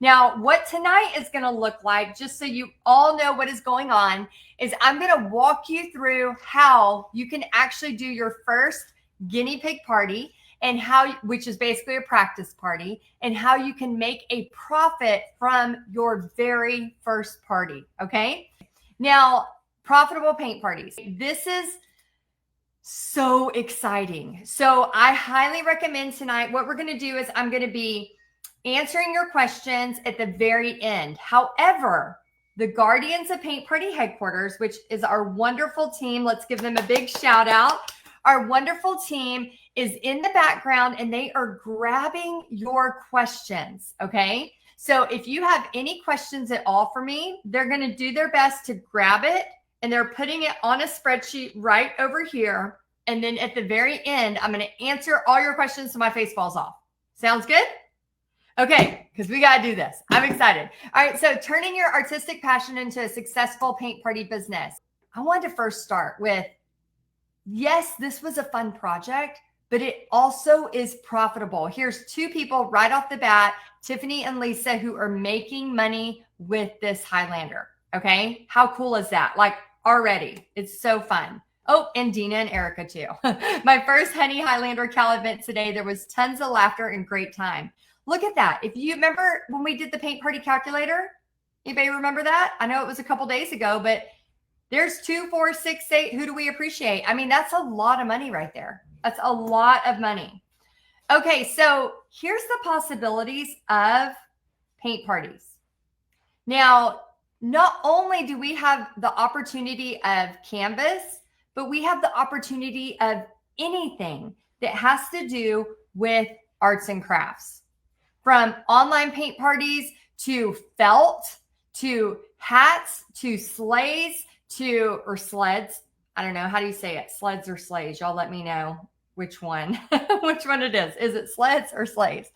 Now, what tonight is going to look like, just so you all know what is going on, is I'm going to walk you through how you can actually do your first guinea pig party, and how, which is basically a practice party, and how you can make a profit from your very first party. Okay. Now, profitable paint parties. This is so exciting. So I highly recommend tonight, what we're going to do is I'm going to be answering your questions at the very end. However, the Guardians of Paint Party Headquarters, which is our wonderful team, let's give them a big shout out. Our wonderful team is in the background and they are grabbing your questions. Okay. So if you have any questions at all for me, they're going to do their best to grab it, and they're putting it on a spreadsheet right over here. And then at the very end, I'm going to answer all your questions so my face falls off. Sounds good? Okay, because we got to do this. I'm excited. All right, so turning your artistic passion into a successful paint party business. I wanted to first start with, yes, this was a fun project, but it also is profitable. Here's two people right off the bat, Tiffany and Lisa, who are making money with this Highlander. Okay, how cool is that? Like, already, it's so fun. Oh, and Dina and Erica too. My first Honey Highlander Cal event today, there was tons of laughter and great time. Look at that. If you remember when we did the paint party calculator, anybody remember that? I know it was a couple days ago, but there's 2, 4, 6, 8. Who do we appreciate? I mean, that's a lot of money right there. That's a lot of money. Okay, so here's the possibilities of paint parties. Now, not only do we have the opportunity of canvas, but we have the opportunity of anything that has to do with arts and crafts. From online paint parties to felt, to hats, to sleighs, or sleds. I don't know. How do you say it? Sleds or sleighs? Y'all let me know which one, which one it is. Is it sleds or sleighs?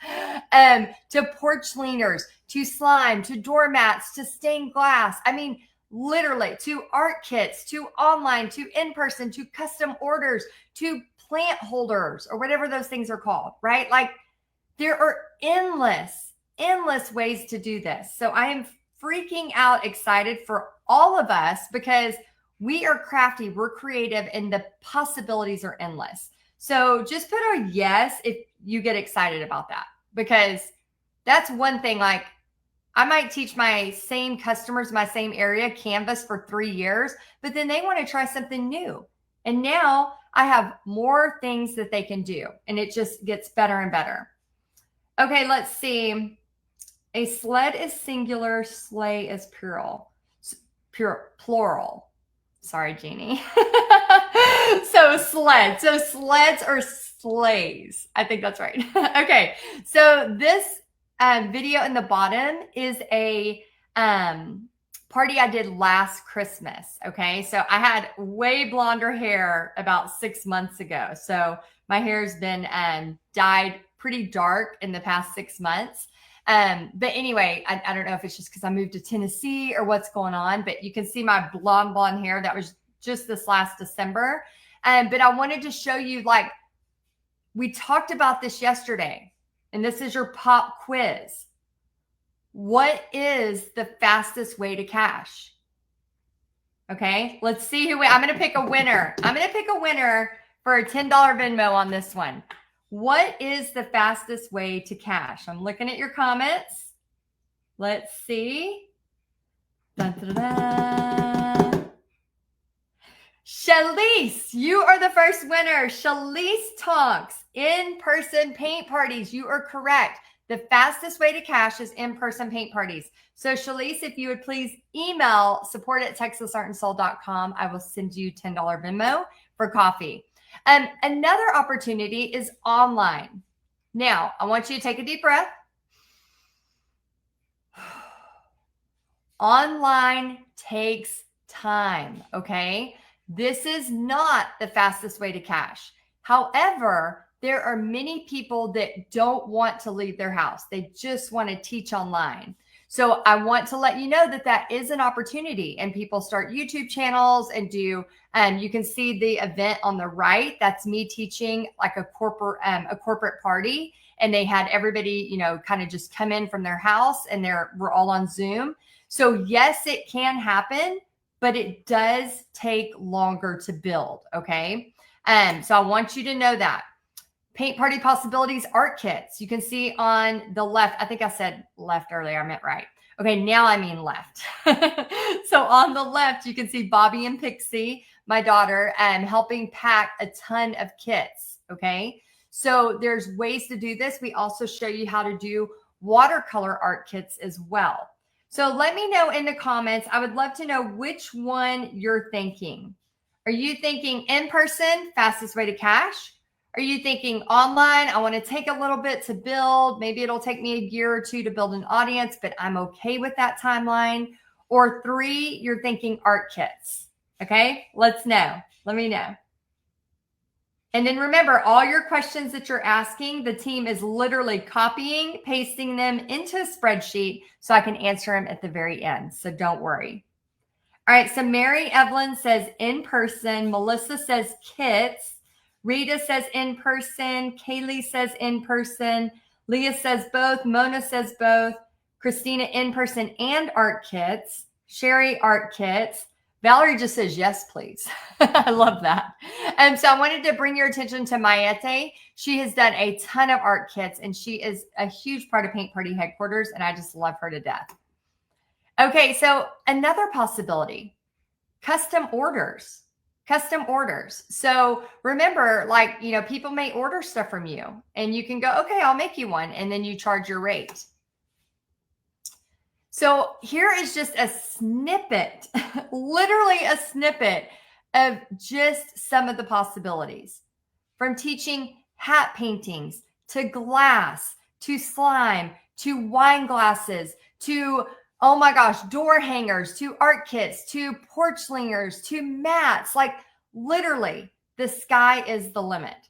To porch leaners, to slime, to doormats, to stained glass. I mean, literally, to art kits, to online, to in-person, to custom orders, to plant holders, or whatever those things are called, right? Like, there are endless ways to do this. So I am freaking out excited for all of us, because we are crafty, we're creative, and the possibilities are endless. So just put a yes if you get excited about that, because that's one thing. Like, I might teach my same customers, my same area, Canvas for 3 years, but then they want to try something new. And now I have more things that they can do, and it just gets better and better. Okay, let's see. A sled is singular, sleigh is plural. Plural. Sorry, Jeannie. So sled. So sleds or sleighs. I think that's right. Okay, so this video in the bottom is a party I did last Christmas. Okay, so I had way blonder hair about 6 months ago. So my hair's been dyed pretty dark in the past 6 months. But anyway, I don't know if it's just because I moved to Tennessee or what's going on, but you can see my blonde hair. That was just this last December. But I wanted to show you, like, we talked about this yesterday, and this is your pop quiz. What is the fastest way to cash? Okay, let's see who I'm going to pick a winner. I'm going to pick a winner for a $10 Venmo on this one. What is the fastest way to cash? I'm looking at your comments. Let's see. Dun, dun, dun. Shalise, you are the first winner. Shalise Tonks, in-person paint parties. You are correct. The fastest way to cash is in-person paint parties. So Shalise, if you would please email support@texasartandsoul.com, I will send you $10 Venmo for coffee. Another opportunity is online. Now, I want you to take a deep breath. Online takes time, okay? This is not the fastest way to cash. However, there are many people that don't want to leave their house. They just want to teach online. So I want to let you know that that is an opportunity, and people start YouTube channels and do, you can see the event on the right. That's me teaching like a corporate party. and they had everybody, kind of just come in from their house and we're all on Zoom. So yes, it can happen, but it does take longer to build. Okay. So I want you to know that. Paint Party Possibilities art kits. You can see on the left. I think I said left earlier. I meant right. Okay, now I mean left. So on the left, you can see Bobby and Pixie, my daughter, helping pack a ton of kits. Okay, so there's ways to do this. We also show you how to do watercolor art kits as well. So let me know in the comments. I would love to know which one you're thinking. Are you thinking in person, fastest way to cash? Are you thinking online? I want to take a little bit to build. Maybe it'll take me a year or two to build an audience, but I'm okay with that timeline. Or 3, you're thinking art kits. Okay, let's know. Let me know. And then remember, all your questions that you're asking, the team is literally copying, pasting them into a spreadsheet so I can answer them at the very end. So don't worry. All right, so Mary Evelyn says in person. Melissa says kits. Rita says in person. Kaylee says in person. Leah says both. Mona says both. Christina in person and art kits. Sherry art kits. Valerie just says yes, please. I love that. And so I wanted to bring your attention to Mayete. She has done a ton of art kits, and she is a huge part of Paint Party headquarters, and I just love her to death. Okay, so another possibility, custom orders. Custom orders. So remember, people may order stuff from you and you can go, okay, I'll make you one. And then you charge your rate. So here is just a snippet, literally a snippet of just some of the possibilities, from teaching hat paintings to glass, to slime, to wine glasses, to oh my gosh, door hangers, to art kits, to porch slingers, to mats. Like literally, the sky is the limit.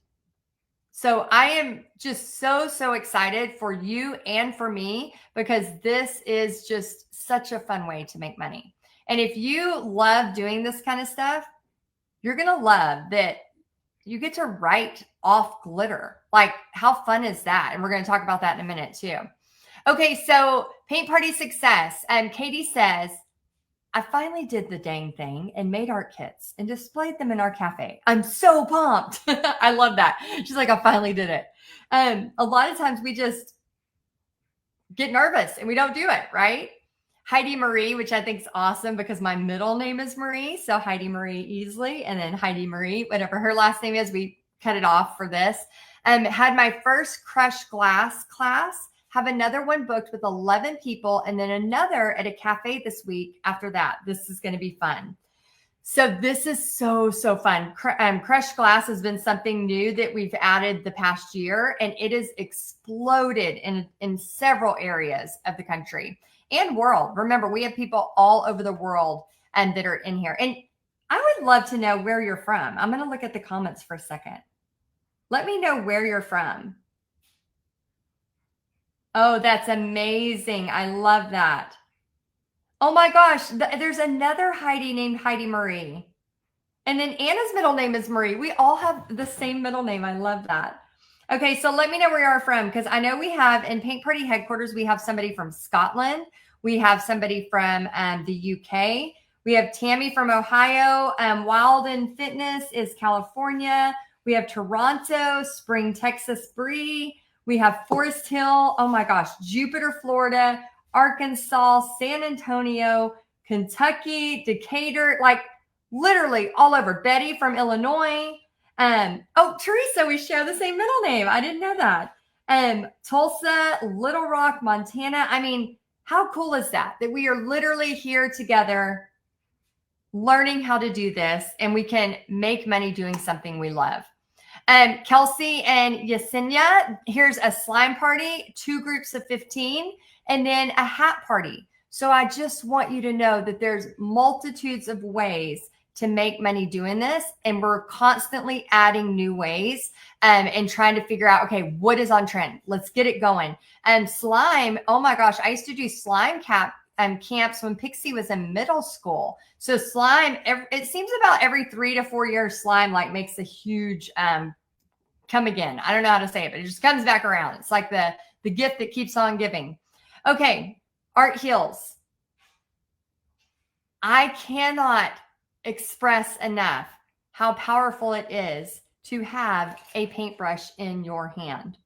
So I am just so excited for you and for me, because this is just such a fun way to make money. And if you love doing this kind of stuff, you're going to love that you get to write off glitter. Like, how fun is that? And we're going to talk about that in a minute too. Okay, so Paint Party success. Katie says, I finally did the dang thing and made art kits and displayed them in our cafe. I'm so pumped. I love that. She's like, I finally did it. A lot of times we just get nervous and we don't do it, right? Heidi Marie, which I think is awesome because my middle name is Marie. So Heidi Marie Easley, and then Heidi Marie, whatever her last name is, we cut it off for this. Had my first crushed glass class. Have another one booked with 11 people, and then another at a cafe this week after that. This is going to be fun. So this is so fun. Crushed glass has been something new that we've added the past year, and it has exploded in several areas of the country and world. Remember, we have people all over the world that are in here. And I would love to know where you're from. I'm going to look at the comments for a second. Let me know where you're from. Oh, that's amazing. I love that. Oh my gosh, there's another Heidi named Heidi Marie. And then Anna's middle name is Marie. We all have the same middle name. I love that. Okay, so let me know where you are from, because I know we have in Paint Party headquarters, we have somebody from Scotland. We have somebody from the UK. We have Tammy from Ohio. Wild and Fitness is California. We have Toronto, Spring, Texas, Bree. We have Forest Hill, oh my gosh, Jupiter, Florida, Arkansas, San Antonio, Kentucky, Decatur, like literally all over. Betty from Illinois. Oh, Teresa, we share the same middle name. I didn't know that. Tulsa, Little Rock, Montana. I mean, how cool is that? That we are literally here together learning how to do this, and we can make money doing something we love. Kelsey and Yesenia, here's a slime party, 2 groups of 15, and then a hat party. So I just want you to know that there's multitudes of ways to make money doing this, and we're constantly adding new ways and trying to figure out, okay, what is on trend? Let's get it going. And slime, oh my gosh, I used to do slime camps when Pixie was in middle school. So slime, it seems about every 3 to 4 years, slime like makes a huge come again. I don't know how to say it, but it just comes back around. It's like the gift that keeps on giving. Okay, Art Heals. I cannot express enough how powerful it is to have a paintbrush in your hand.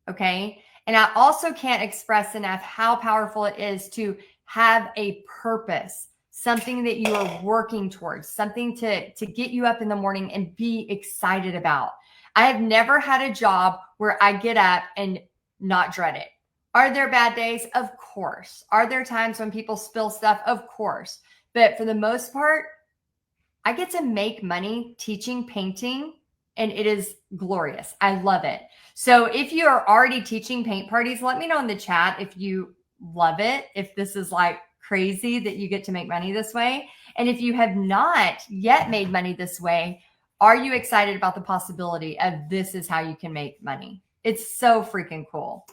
Okay. And I also can't express enough how powerful it is to have a purpose, something that you are working towards, something to get you up in the morning and be excited about. I have never had a job where I get up and not dread it. Are there bad days? Of course. Are there times when people spill stuff? Of course. But for the most part, I get to make money teaching painting, and it is glorious. I love it. So if you are already teaching paint parties, let me know in the chat if you love it, if this is like crazy that you get to make money this way. And if you have not yet made money this way, are you excited about the possibility of this is how you can make money? It's so freaking cool.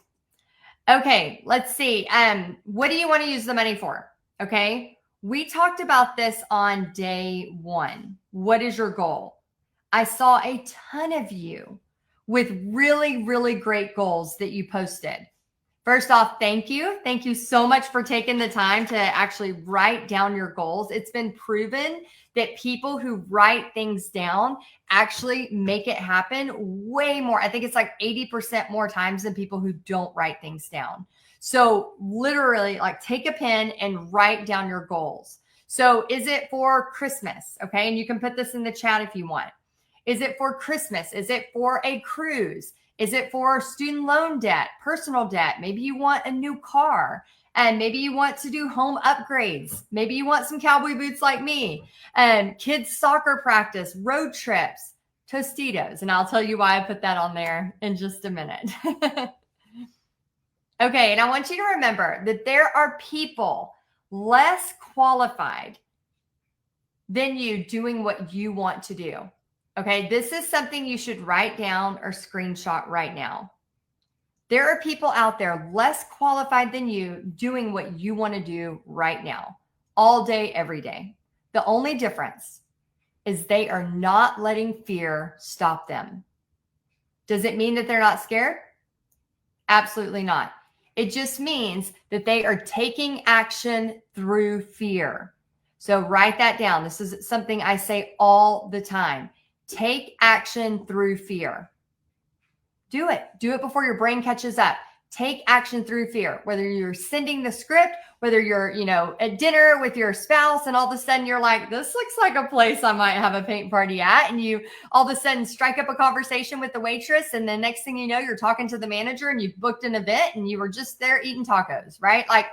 Okay, let's see. What do you want to use the money for? Okay, we talked about this on day one. What is your goal? I saw a ton of you with really, really great goals that you posted. First off, thank you. Thank you so much for taking the time to actually write down your goals. It's been proven that people who write things down actually make it happen way more. I think it's like 80% more times than people who don't write things down. So literally, like, take a pen and write down your goals. So is it for Christmas? Okay. And you can put this in the chat if you want. Is it for Christmas? Is it for a cruise? Is it for student loan debt, personal debt? Maybe you want a new car, and maybe you want to do home upgrades. Maybe you want some cowboy boots like me, and kids soccer practice, road trips, Tostitos. And I'll tell you why I put that on there in just a minute. Okay. And I want you to remember that there are people less qualified than you doing what you want to do. Okay, this is something you should write down or screenshot right now. There are people out there less qualified than you doing what you want to do right now, all day, every day. The only difference is they are not letting fear stop them. Does it mean that they're not scared? Absolutely not. It just means that they are taking action through fear. So write that down. This is something I say all the time. Take action through fear. Do it. Do it before your brain catches up. Take action through fear. Whether you're sending the script, whether you're, at dinner with your spouse and all of a sudden you're like, this looks like a place I might have a paint party at. And you all of a sudden strike up a conversation with the waitress. And the next thing you know, you're talking to the manager and you've booked an event and you were just there eating tacos, right? Like,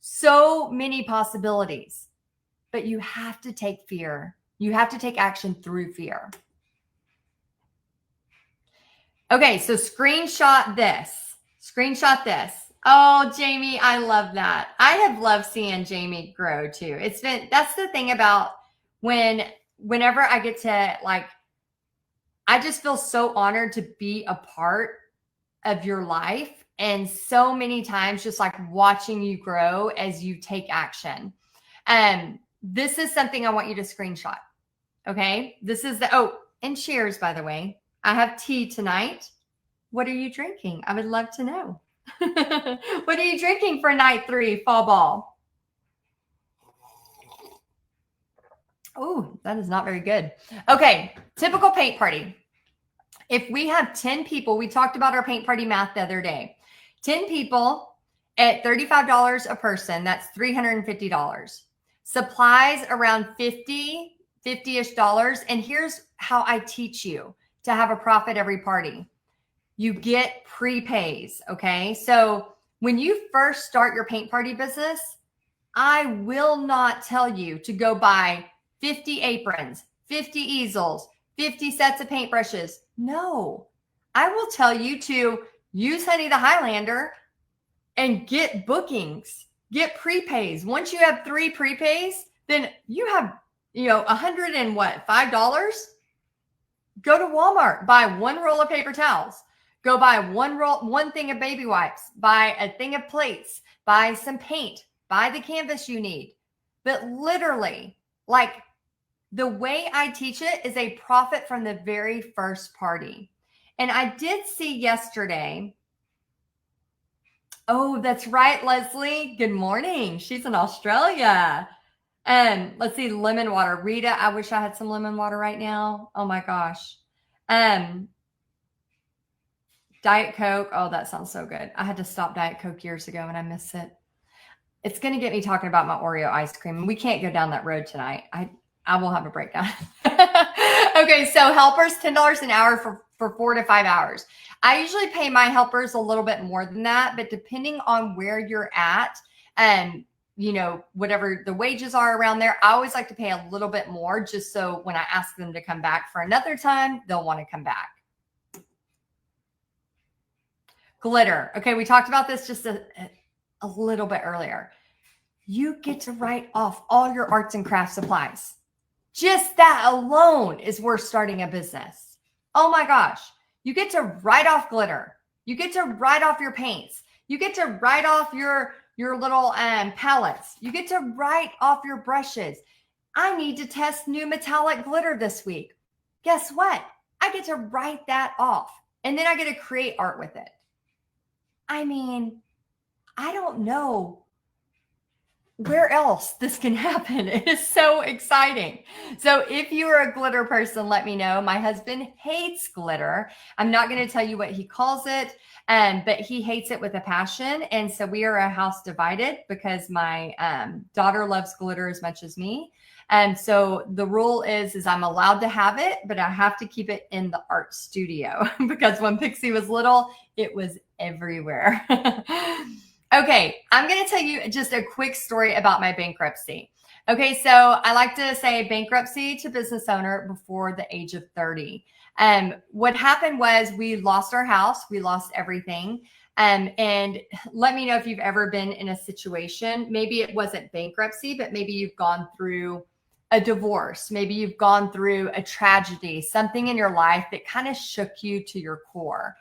so many possibilities, but you have to take fear. You have to take action through fear. Okay, so screenshot this. Screenshot this. Oh, Jamie, I love that. I have loved seeing Jamie grow too. That's the thing about whenever I get to, like, I just feel so honored to be a part of your life. And so many times just like watching you grow as you take action. And this is something I want you to screenshot. Okay. This is and cheers, by the way. I have tea tonight. What are you drinking? I would love to know. What are you drinking for night 3 fall ball? Oh, that is not very good. Okay. Typical paint party. If we have 10 people, we talked about our paint party math the other day. 10 people at $35 a person, that's $350. Supplies around $50-ish dollars. And here's how I teach you to have a profit every party. You get prepays, okay? So when you first start your paint party business, I will not tell you to go buy 50 aprons, 50 easels, 50 sets of paintbrushes. No, I will tell you to use Honey the Highlander and get bookings, get prepays. Once you have 3 prepays, then you have, $5. Go to Walmart, buy 1 roll of paper towels, go buy one thing of baby wipes, buy a thing of plates, buy some paint, buy the canvas you need. But literally, like, the way I teach it is a profit from the very first party. And I did see yesterday. Oh, that's right, Leslie. Good morning. She's in Australia. And let's see, lemon water. Rita, I wish I had some lemon water right now. Oh my gosh. Diet Coke. Oh, that sounds so good. I had to stop Diet Coke years ago and I miss it. It's going to get me talking about my Oreo ice cream. We can't go down that road tonight. I will have a breakdown. Okay, so helpers, $10 an hour for 4 to 5 hours. I usually pay my helpers a little bit more than that, but depending on where you're at and whatever the wages are around there, I always like to pay a little bit more just so when I ask them to come back for another time, they'll want to come back. Glitter. Okay, we talked about this just a little bit earlier. You get to write off all your arts and crafts supplies. Just that alone is worth starting a business. Oh my gosh. You get to write off glitter. You get to write off your paints. You get to write off your little palettes. You get to write off your brushes. I need to test new metallic glitter this week. Guess what? I get to write that off. And then I get to create art with it. I mean, I don't know where else this can happen. It is so exciting. So if you are a glitter person, let me know. My husband hates glitter. I'm not going to tell you what he calls it, but he hates it with a passion. And so we are a house divided because my daughter loves glitter as much as me. And so the rule is I'm allowed to have it, but I have to keep it in the art studio because when Pixie was little, it was everywhere. Okay, I'm going to tell you just a quick story about my bankruptcy. Okay, so I like to say bankruptcy to business owner before the age of 30. What happened was we lost our house, we lost everything. And let me know if you've ever been in a situation, maybe it wasn't bankruptcy, but maybe you've gone through a divorce, maybe you've gone through a tragedy, something in your life that kind of shook you to your core.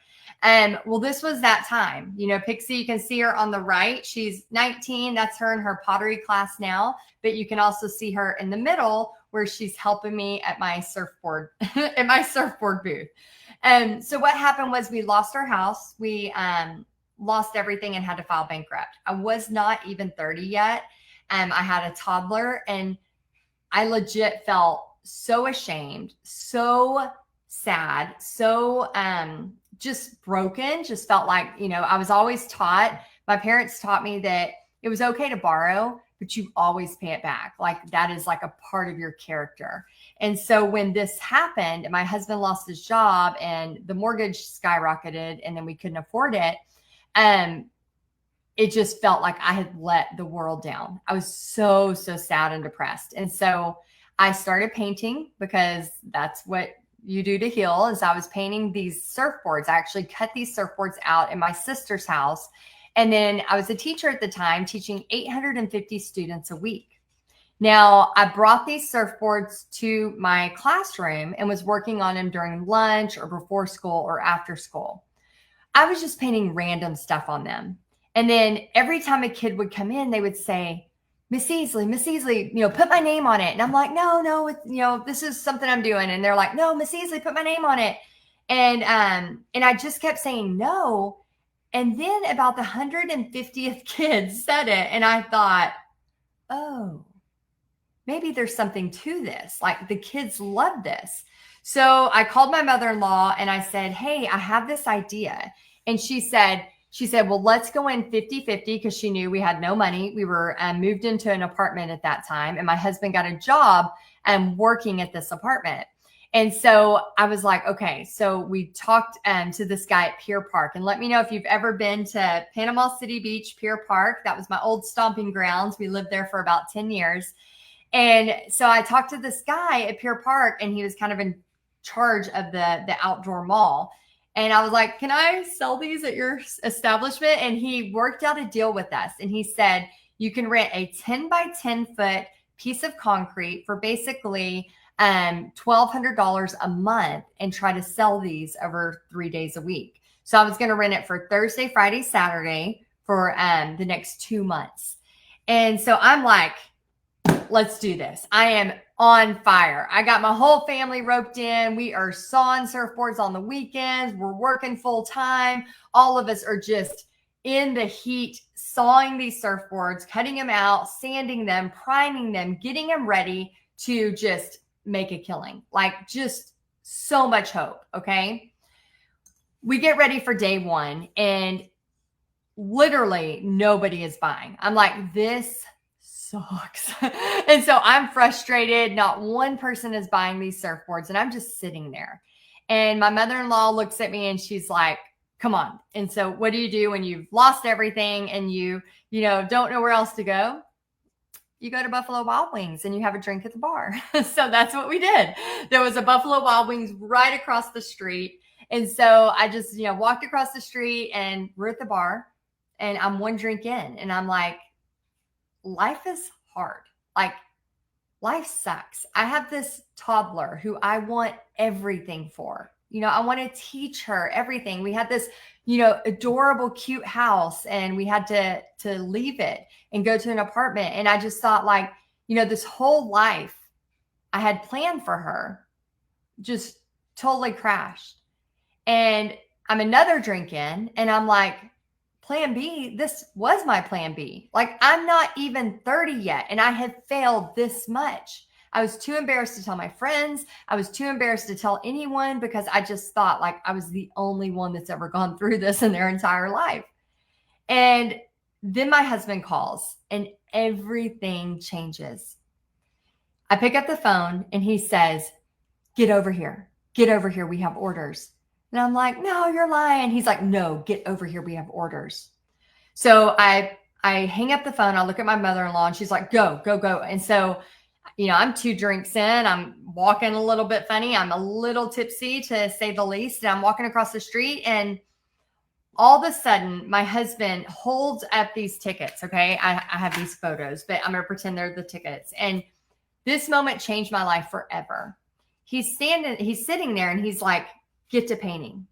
Well, this was that time. Pixie, you can see her on the right. She's 19. That's her in her pottery class now. But you can also see her in the middle where she's helping me at my surfboard, at my surfboard booth. So what happened was we lost our house. We lost everything and had to file bankrupt. I was not even 30 yet. I had a toddler and I legit felt so ashamed, so sad, so just broken, just felt like, I was always taught, my parents taught me that it was okay to borrow, but you always pay it back. Like that is like a part of your character. And so when this happened, my husband lost his job and the mortgage skyrocketed and then we couldn't afford it. It just felt like I had let the world down. I was so sad and depressed. And so I started painting because that's what you do to heal. As I was painting these surfboards, I actually cut these surfboards out in my sister's house. And then I was a teacher at the time teaching 850 students a week. Now I brought these surfboards to my classroom and was working on them during lunch or before school or after school. I was just painting random stuff on them. And then every time a kid would come in, they would say, Miss Easley, put my name on it. And I'm like, no, it's, this is something I'm doing. And they're like, no, Miss Easley, put my name on it. And I just kept saying no. And then about the 150th kid said it. And I thought, oh, maybe there's something to this. Like the kids love this. So I called my mother-in-law and I said, hey, I have this idea. And she said, well, let's go in 50-50 because she knew we had no money. We were moved into an apartment at that time. And my husband got a job working at this apartment. And so I was like, okay, so we talked to this guy at Pier Park. And let me know if you've ever been to Panama City Beach, Pier Park. That was my old stomping grounds. We lived there for about 10 years. And so I talked to this guy at Pier Park and he was kind of in charge of the outdoor mall. And I was like, can I sell these at your establishment? And he worked out a deal with us. And he said, you can rent a 10 by 10 foot piece of concrete for basically $1,200 a month and try to sell these over 3 days a week. So I was going to rent it for Thursday, Friday, Saturday for the next 2 months. And so I'm like, let's do this. I am on fire. I got my whole family roped in. We are sawing surfboards on the weekends. We're working full time. All of us are just in the heat, sawing these surfboards, cutting them out, sanding them, priming them, getting them ready to just make a killing. Like, just so much hope. Okay. We get ready for day one and literally nobody is buying. I'm like, this sucks. And so I'm frustrated. Not one person is buying these surfboards, and I'm just sitting there. And my mother-in-law looks at me and she's like, come on. And so what do you do when you've lost everything and you don't know where else to go? You go to Buffalo Wild Wings and you have a drink at the bar. So that's what we did. There was a Buffalo Wild Wings right across the street. And so I just, walked across the street and we're at the bar and I'm one drink in and I'm like, life is hard. Like, life sucks. I have this toddler who I want everything for. I want to teach her everything. We had this, adorable, cute house and we had to leave it and go to an apartment. And I just thought, like, this whole life I had planned for her just totally crashed. And I'm another drink in and I'm like, plan B, this was my plan B. Like, I'm not even 30 yet and I have failed this much. I was too embarrassed to tell my friends. I was too embarrassed to tell anyone because I just thought like I was the only one that's ever gone through this in their entire life. And then my husband calls and everything changes. I pick up the phone and he says, get over here. Get over here. We have orders. And I'm like, no, you're lying. He's like, no, get over here. We have orders. So I hang up the phone. I look at my mother-in-law and she's like, go, go, go. And so, I'm 2 drinks in. I'm walking a little bit funny. I'm a little tipsy, to say the least. And I'm walking across the street and all of a sudden my husband holds up these tickets. Okay. I have these photos, but I'm going to pretend they're the tickets. And this moment changed my life forever. He's sitting there and he's like, get to painting,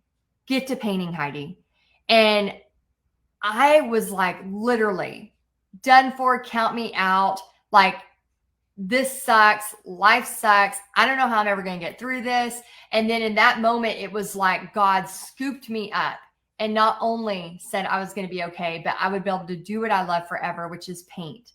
Heidi. And I was like, literally done for, count me out. Like, this sucks. Life sucks. I don't know how I'm ever going to get through this. And then in that moment, it was like God scooped me up and not only said I was going to be okay, but I would be able to do what I love forever, which is paint.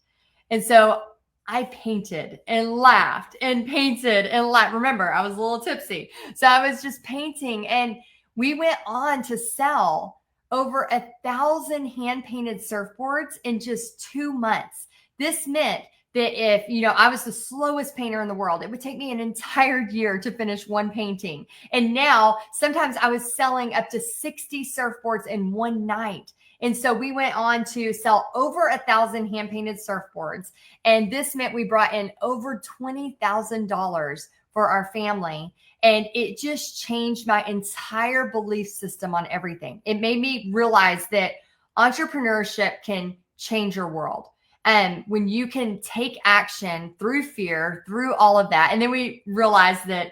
And so I painted and laughed and painted and laughed. Remember, I was a little tipsy. So I was just painting and we went on to sell over 1,000 hand-painted surfboards in just 2 months. This meant that if, I was the slowest painter in the world, it would take me an entire year to finish one painting. And now sometimes I was selling up to 60 surfboards in one night. And so we went on to sell over 1,000 hand-painted surfboards. And this meant we brought in over $20,000 for our family. And it just changed my entire belief system on everything. It made me realize that entrepreneurship can change your world. And when you can take action through fear, through all of that. And then we realized that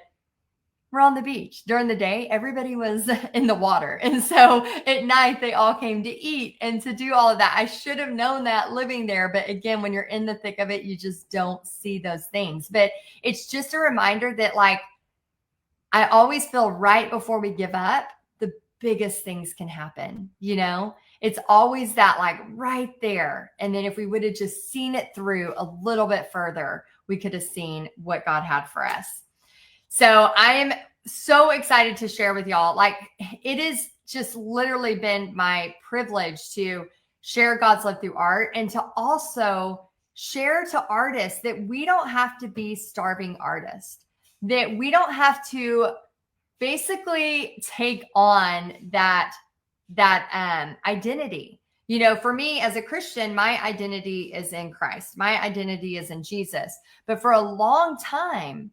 we're on the beach. During the day, everybody was in the water. And so at night, they all came to eat and to do all of that. I should have known that living there. But again, when you're in the thick of it, you just don't see those things. But it's just a reminder that, like, I always feel right before we give up, the biggest things can happen, It's always that, like, right there. And then if we would have just seen it through a little bit further, we could have seen what God had for us. So I am so excited to share with y'all. Like, it has just literally been my privilege to share God's love through art and to also share to artists that we don't have to be starving artists, that we don't have to basically take on that identity. For me as a Christian, my identity is in Christ. My identity is in Jesus. But for a long time,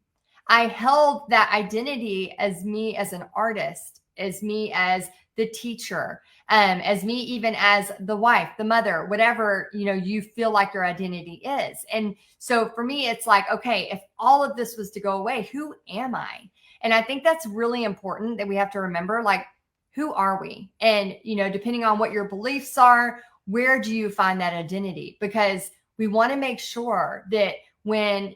I held that identity as me as an artist, as me as the teacher, as me even as the wife, the mother, whatever, you feel like your identity is. And so for me, it's like, okay, if all of this was to go away, who am I? And I think that's really important that we have to remember, like, who are we? And, depending on what your beliefs are, where do you find that identity? Because we want to make sure that when,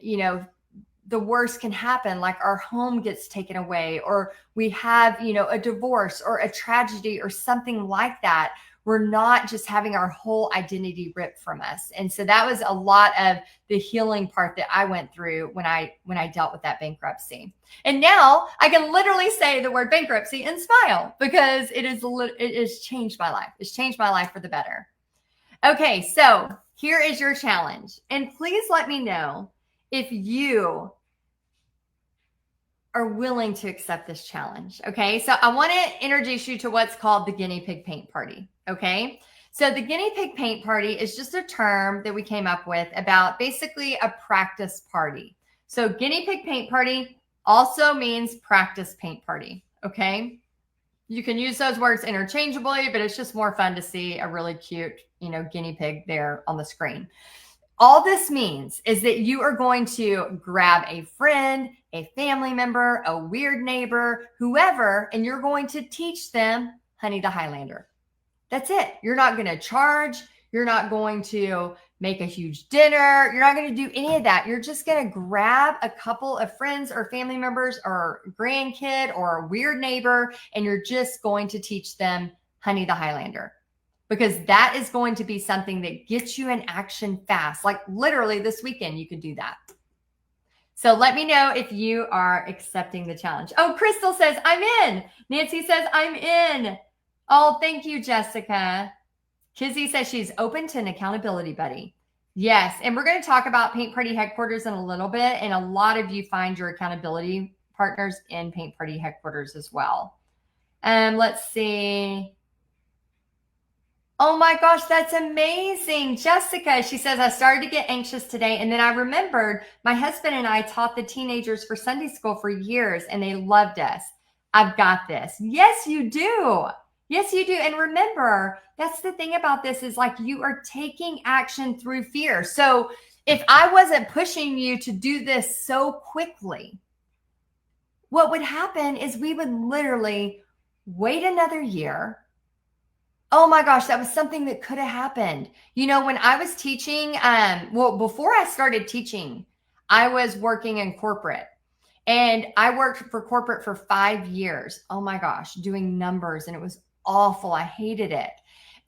the worst can happen, like our home gets taken away, or we have, a divorce or a tragedy or something like that. We're not just having our whole identity ripped from us. And so that was a lot of the healing part that I went through when I dealt with that bankruptcy. And now I can literally say the word bankruptcy and smile, because it has changed my life. It's changed my life for the better. Okay, so here is your challenge. And please let me know if you are willing to accept this challenge. Okay, so I want to introduce you to what's called the guinea pig paint party. Okay, so the guinea pig paint party is just a term that we came up with about basically a practice party. So guinea pig paint party also means practice paint party. Okay, you can use those words interchangeably, but it's just more fun to see a really cute, guinea pig there on the screen. All this means is that you are going to grab a friend, a family member, a weird neighbor, whoever, and you're going to teach them Honey the Highlander. That's it. You're not going to charge. You're not going to make a huge dinner. You're not going to do any of that. You're just going to grab a couple of friends or family members or grandkid or a weird neighbor, and you're just going to teach them Honey the Highlander. Because that is going to be something that gets you in action fast. Like literally this weekend, you could do that. So let me know if you are accepting the challenge. Oh, Crystal says, I'm in. Nancy says, I'm in. Oh, thank you, Jessica. Kizzy says she's open to an accountability buddy. Yes, and we're going to talk about Paint Party Headquarters in a little bit. And a lot of you find your accountability partners in Paint Party Headquarters as well. Let's see. Oh my gosh, that's amazing. Jessica, she says, I started to get anxious today. And then I remembered my husband and I taught the teenagers for Sunday school for years and they loved us. I've got this. Yes, you do. Yes, you do. And remember, that's the thing about this is like you are taking action through fear. So if I wasn't pushing you to do this so quickly, what would happen is we would literally wait another year. Oh my gosh, that was something that could have happened. When I was teaching, before I started teaching, I was working in corporate and I worked for corporate for 5 years. Oh my gosh, doing numbers, and it was awful. I hated it.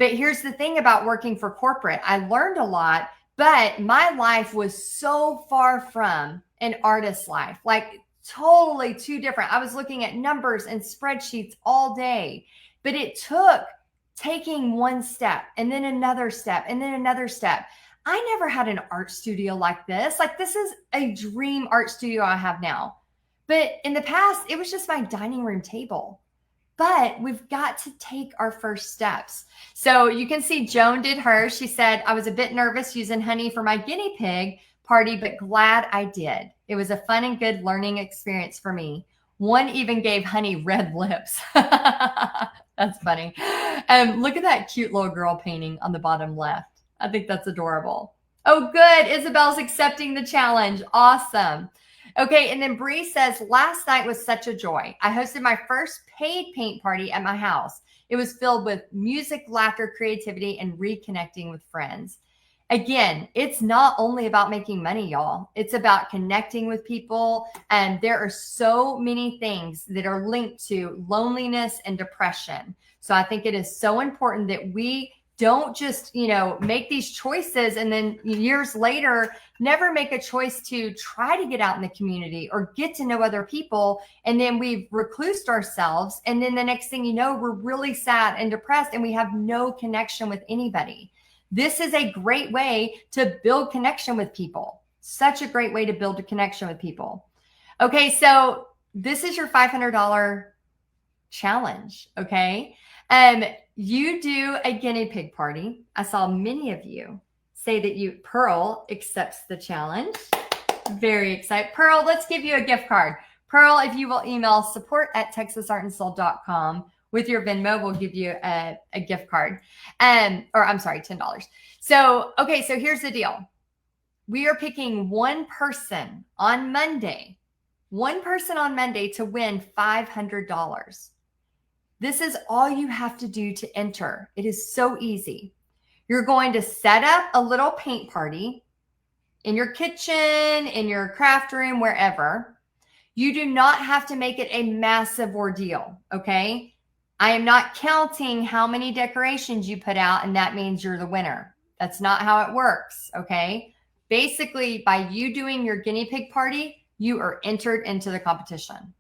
But here's the thing about working for corporate. I learned a lot, but my life was so far from an artist's life, like totally too different. I was looking at numbers and spreadsheets all day, but it took taking one step and then another step and then another step. I never had an art studio like this. Like this is a dream art studio I have now. But in the past, it was just my dining room table. But we've got to take our first steps. So you can see Joan did hers. She said, I was a bit nervous using honey for my guinea pig party, but glad I did. It was a fun and good learning experience for me. One even gave honey red lips. That's funny. Look at that cute little girl painting on the bottom left. I think that's adorable. Oh, good. Isabel's accepting the challenge. Awesome. Okay. And then Bree says, last night was such a joy. I hosted my first paid paint party at my house. It was filled with music, laughter, creativity, and reconnecting with friends. Again, it's not only about making money, y'all. It's about connecting with people. And there are so many things that are linked to loneliness and depression. So I think it is so important that we don't just, make these choices and then years later, never make a choice to try to get out in the community or get to know other people. And then we've reclused ourselves. And then the next thing you know, we're really sad and depressed and we have no connection with anybody. This is a great way to build connection with people. Such a great way to build a connection with people. Okay, so this is your $500 challenge, okay? You do a guinea pig party. I saw many of you say that Pearl accepts the challenge. Very excited. Pearl, let's give you a gift card. Pearl, if you will email support@texasartandsoul.com with your Venmo, we'll give you a gift card. $10. So here's the deal. We are picking one person on Monday to win $500. This is all you have to do to enter. It is so easy. You're going to set up a little paint party in your kitchen, in your craft room, wherever. You do not have to make it a massive ordeal, okay? I am not counting how many decorations you put out, and that means you're the winner. That's not how it works, okay? Basically, by you doing your guinea pig party, you are entered into the competition.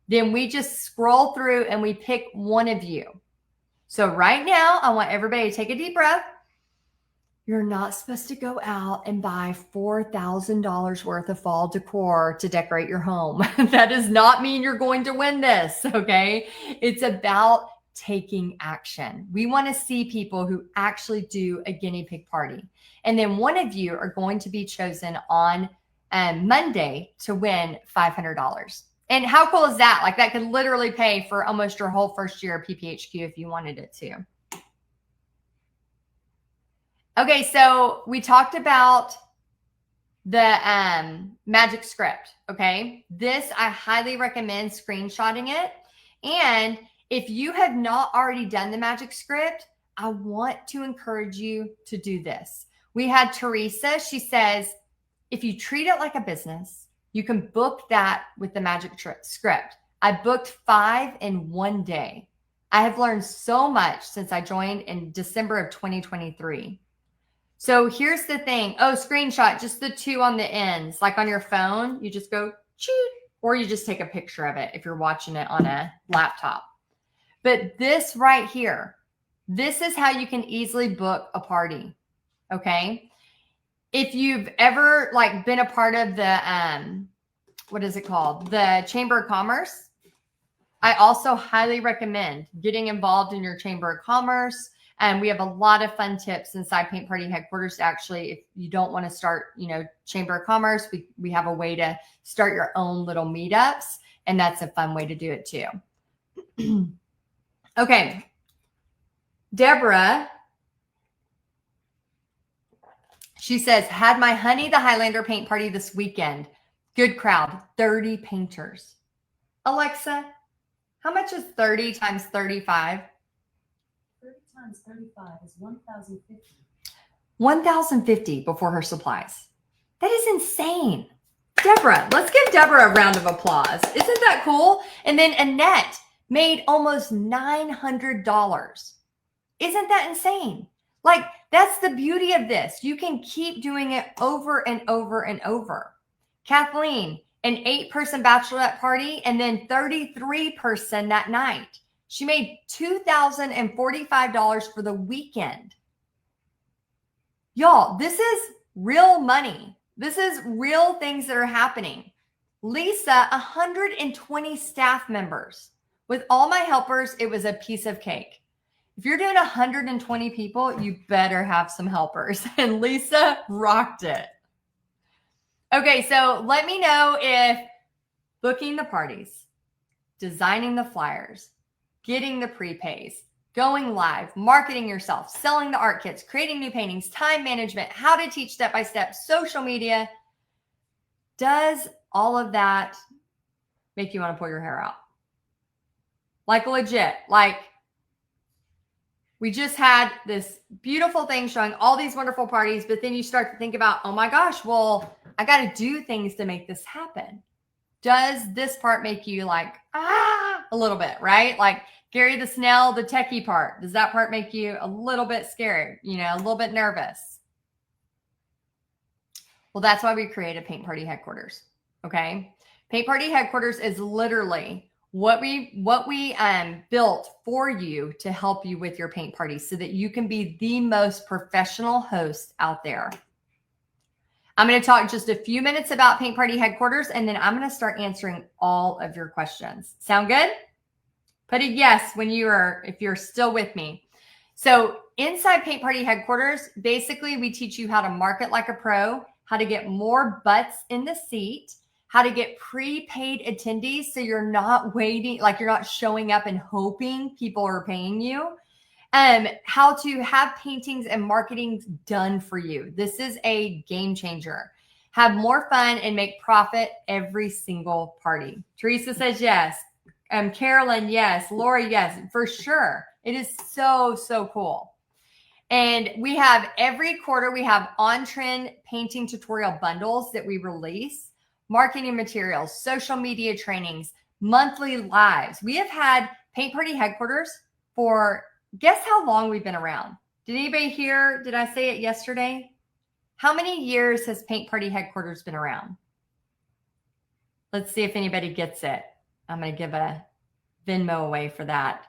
Then we just scroll through and we pick one of you. So right now, I want everybody to take a deep breath. You're not supposed to go out and buy $4,000 worth of fall decor to decorate your home. That does not mean you're going to win this, okay? It's about taking action. We want to see people who actually do a guinea pig party. And then one of you are going to be chosen on Monday to win $500. And how cool is that? Like that could literally pay for almost your whole first year of PPHQ if you wanted it to. Okay, so we talked about the magic script, okay? This, I highly recommend screenshotting it. And if you have not already done the magic script, I want to encourage you to do this. We had Teresa, she says, if you treat it like a business, you can book that with the magic script. I booked 5 in one day. I have learned so much since I joined in December of 2023. So here's the thing. Oh, screenshot, just the 2 on the ends. Like on your phone, you just go, cheat, or you just take a picture of it if you're watching it on a laptop. But this right here, this is how you can easily book a party, okay? If you've ever like been a part of the, what is it called? The Chamber of Commerce, I also highly recommend getting involved in your Chamber of Commerce. And we have a lot of fun tips inside Paint Party Headquarters. Actually, if you don't want to start, Chamber of Commerce, we have a way to start your own little meetups. And that's a fun way to do it too. Okay. Deborah, she says, had my honey the Highlander paint party this weekend. Good crowd, 30 painters. Alexa, how much is 30 times 35? 30 times 35 is 1,050. 1,050 before her supplies. That is insane. Deborah, let's give Deborah a round of applause. Isn't that cool? And then Annette made almost $900. Isn't that insane? Like, that's the beauty of this. You can keep doing it over and over and over. Kathleen, an 8-person bachelorette party and then 33-person that night. She made $2,045 for the weekend. Y'all, this is real money. This is real things that are happening. Lisa, 120 staff members. With all my helpers, it was a piece of cake. If you're doing 120 people, you better have some helpers. And Lisa rocked it. Okay, so let me know if booking the parties, designing the flyers, getting the prepays, going live, marketing yourself, selling the art kits, creating new paintings, time management, how to teach step-by-step, social media. Does all of that make you want to pull your hair out? Like legit, like we just had this beautiful thing showing all these wonderful parties, but then you start to think about, oh my gosh, well, I got to do things to make this happen. Does this part make you like, a little bit, right? Like Gary the Snail, the techie part. Does that part make you a little bit scared, a little bit nervous? Well, that's why we created Paint Party Headquarters, okay? Paint Party Headquarters is literally what we built for you to help you with your paint party so that you can be the most professional host out there. I'm going to talk just a few minutes about Paint Party Headquarters, and then I'm going to start answering all of your questions. Sound good? Put a yes if you're still with me. So inside Paint Party Headquarters, basically we teach you how to market like a pro, how to get more butts in the seat, how to get prepaid attendees so you're not waiting, like you're not showing up and hoping people are paying you. How to have paintings and marketing done for you. This is a game changer. Have more fun and make profit every single party. Teresa says yes. Carolyn, yes. Laura, yes, for sure. It is so, so cool. And we have every quarter, we have on-trend painting tutorial bundles that we release, marketing materials, social media trainings, monthly lives. We have had Paint Party headquarters for, guess how long we've been around? Did anybody hear? Did I say it yesterday? How many years has Paint Party headquarters been around? Let's see if anybody gets it. I'm going to give a Venmo away for that.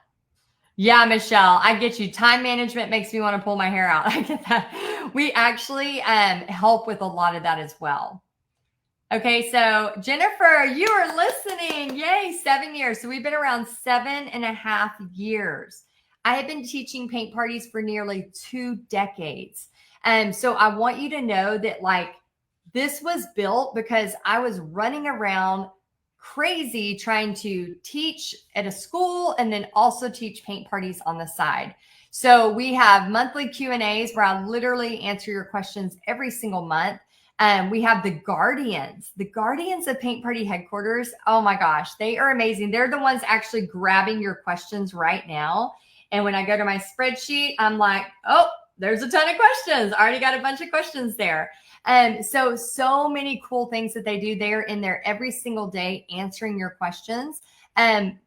Yeah, Michelle, I get you. Time management makes me want to pull my hair out. I get that. We actually help with a lot of that as well. Okay, so Jennifer, you are listening. Yay, 7 years. So we've been around 7.5 years. I have been teaching paint parties for nearly 2 decades. And so I want you to know that like this was built because I was running around crazy trying to teach at a school and then also teach paint parties on the side. So we have monthly Q&As where I literally answer your questions every single month. We have the guardians of Paint Party headquarters. Oh my gosh, they are amazing. They're the ones actually grabbing your questions right now. And when I go to my spreadsheet, I'm like, oh, there's a ton of questions. I already got a bunch of questions there. So many cool things that they do. They're in there every single day answering your questions.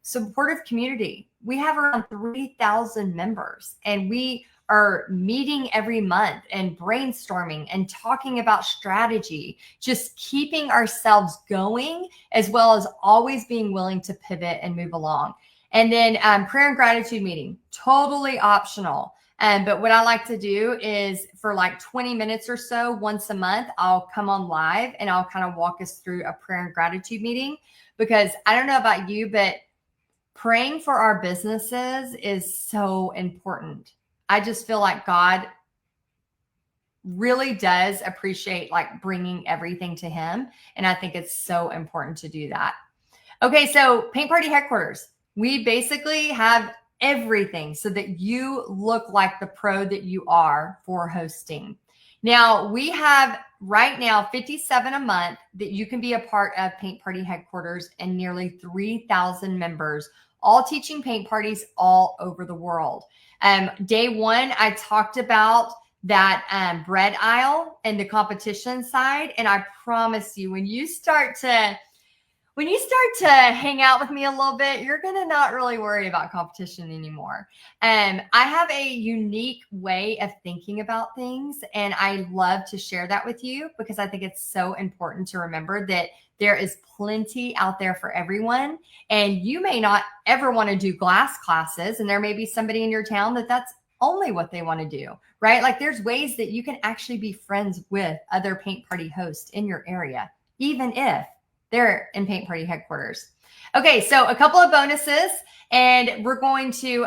Supportive community. We have around 3,000 members and we are meeting every month and brainstorming and talking about strategy, just keeping ourselves going, as well as always being willing to pivot and move along. And then prayer and gratitude meeting, totally optional. But what I like to do is for like 20 minutes or so once a month, I'll come on live and I'll kind of walk us through a prayer and gratitude meeting, because I don't know about you, but praying for our businesses is so important. I just feel like God really does appreciate like bringing everything to him. And I think it's so important to do that. Okay. So Paint Party headquarters, we basically have everything so that you look like the pro that you are for hosting. Now we have right now $57 a month that you can be a part of Paint Party headquarters and nearly 3,000 members, all teaching paint parties all over the world. Day one, I talked about that bread aisle and the competition side. And I promise you, when you start to hang out with me a little bit, you're going to not really worry about competition anymore. I have a unique way of thinking about things, and I love to share that with you because I think it's so important to remember that there is plenty out there for everyone. And you may not ever want to do glass classes, and there may be somebody in your town that's only what they want to do, right? Like there's ways that you can actually be friends with other paint party hosts in your area, even if they're in Paint Party headquarters. Okay, so a couple of bonuses, and we're going to,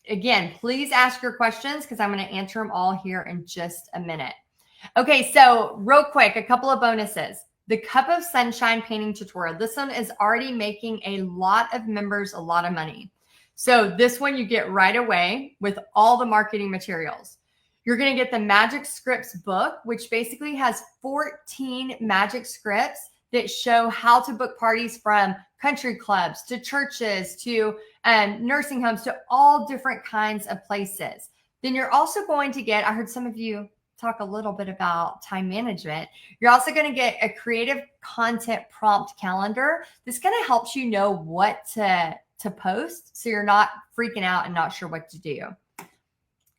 again, please ask your questions because I'm going to answer them all here in just a minute. Okay, so real quick, a couple of bonuses. The Cup of Sunshine painting tutorial. This one is already making a lot of members a lot of money. So this one you get right away with all the marketing materials. You're going to get the Magic Scripts book, which basically has 14 magic scripts that show how to book parties from country clubs to churches to nursing homes to all different kinds of places. Then you're also going to get, I heard some of you talk a little bit about time management. You're also going to get a creative content prompt calendar. This kind of helps you know what to post so you're not freaking out and not sure what to do.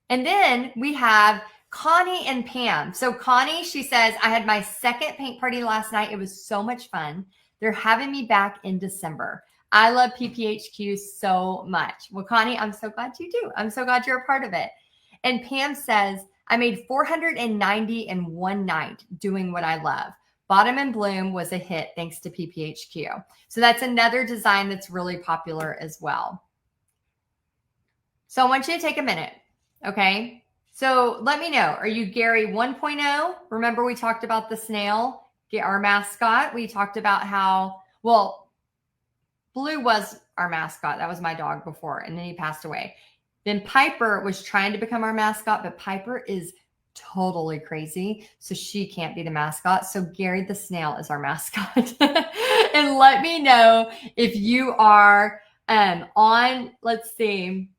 And then we have Connie and Pam. So Connie, she says, I had my second paint party last night. It was so much fun. They're having me back in December. I love PPHQ so much. Well, Connie, I'm so glad you do. I'm so glad you're a part of it. And Pam says, I made $490 in one night doing what I love. Bottom and Bloom was a hit thanks to PPHQ. So that's another design that's really popular as well. So I want you to take a minute, okay? So let me know, are you Gary 1.0? Remember we talked about the snail, our mascot. We talked about how, well, Blue was our mascot. That was my dog before, and then he passed away. Then Piper was trying to become our mascot, but Piper is totally crazy, so she can't be the mascot. So Gary the snail is our mascot. And let me know if you are on, let's see,